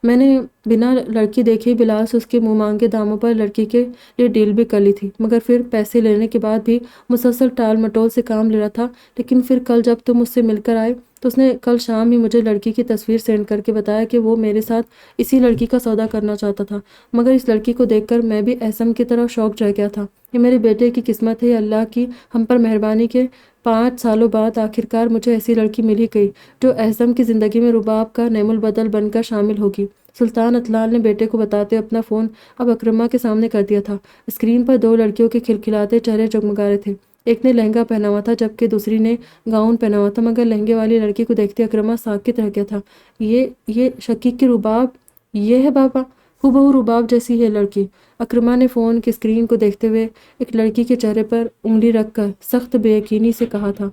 میں نے بنا لڑکی دیکھے بلال سے اس کے منہ مانگے داموں پر لڑکی کے لیے ڈیل بھی کر لی تھی، مگر پھر پیسے لینے کے بعد بھی مسلسل ٹال مٹول سے کام لے رہا تھا۔ لیکن پھر کل جب تم اس سے مل کر آئے تو اس نے کل شام ہی مجھے لڑکی کی تصویر سینڈ کر کے بتایا کہ وہ میرے ساتھ اسی لڑکی کا سودا کرنا چاہتا تھا، مگر اس لڑکی کو دیکھ کر میں بھی اعظم کی طرح شوق رہ گیا تھا۔ یہ میرے بیٹے کی قسمت ہے، اللہ کی ہم پر مہربانی کے 5 سالوں بعد آخرکار مجھے ایسی لڑکی مل ہی گئی جو اعظم کی زندگی میں رباب کا نعم البدل بن کر شامل ہوگی۔ سلطان اطلال نے بیٹے کو بتاتے اپنا فون اب اکرمہ کے سامنے کر دیا تھا۔ اسکرین پر 2 لڑکیوں کے کھلکھلاتے چہرے جگمگا رہے تھے، ایک نے لہنگا پہنا ہوا تھا جبکہ دوسری نے گاؤن پہنا ہوا تھا، مگر لہنگے والی لڑکی کو دیکھتے اکرمہ ساکت رہ گیا تھا۔ یہ شقیق کی رباب، یہ ہے بابا، ہو رباب جیسی ہے لڑکی۔ اکرمہ نے فون کی اسکرین کو دیکھتے ہوئے ایک لڑکی کے چہرے پر انگلی رکھ کر سخت بے یقینی سے کہا تھا۔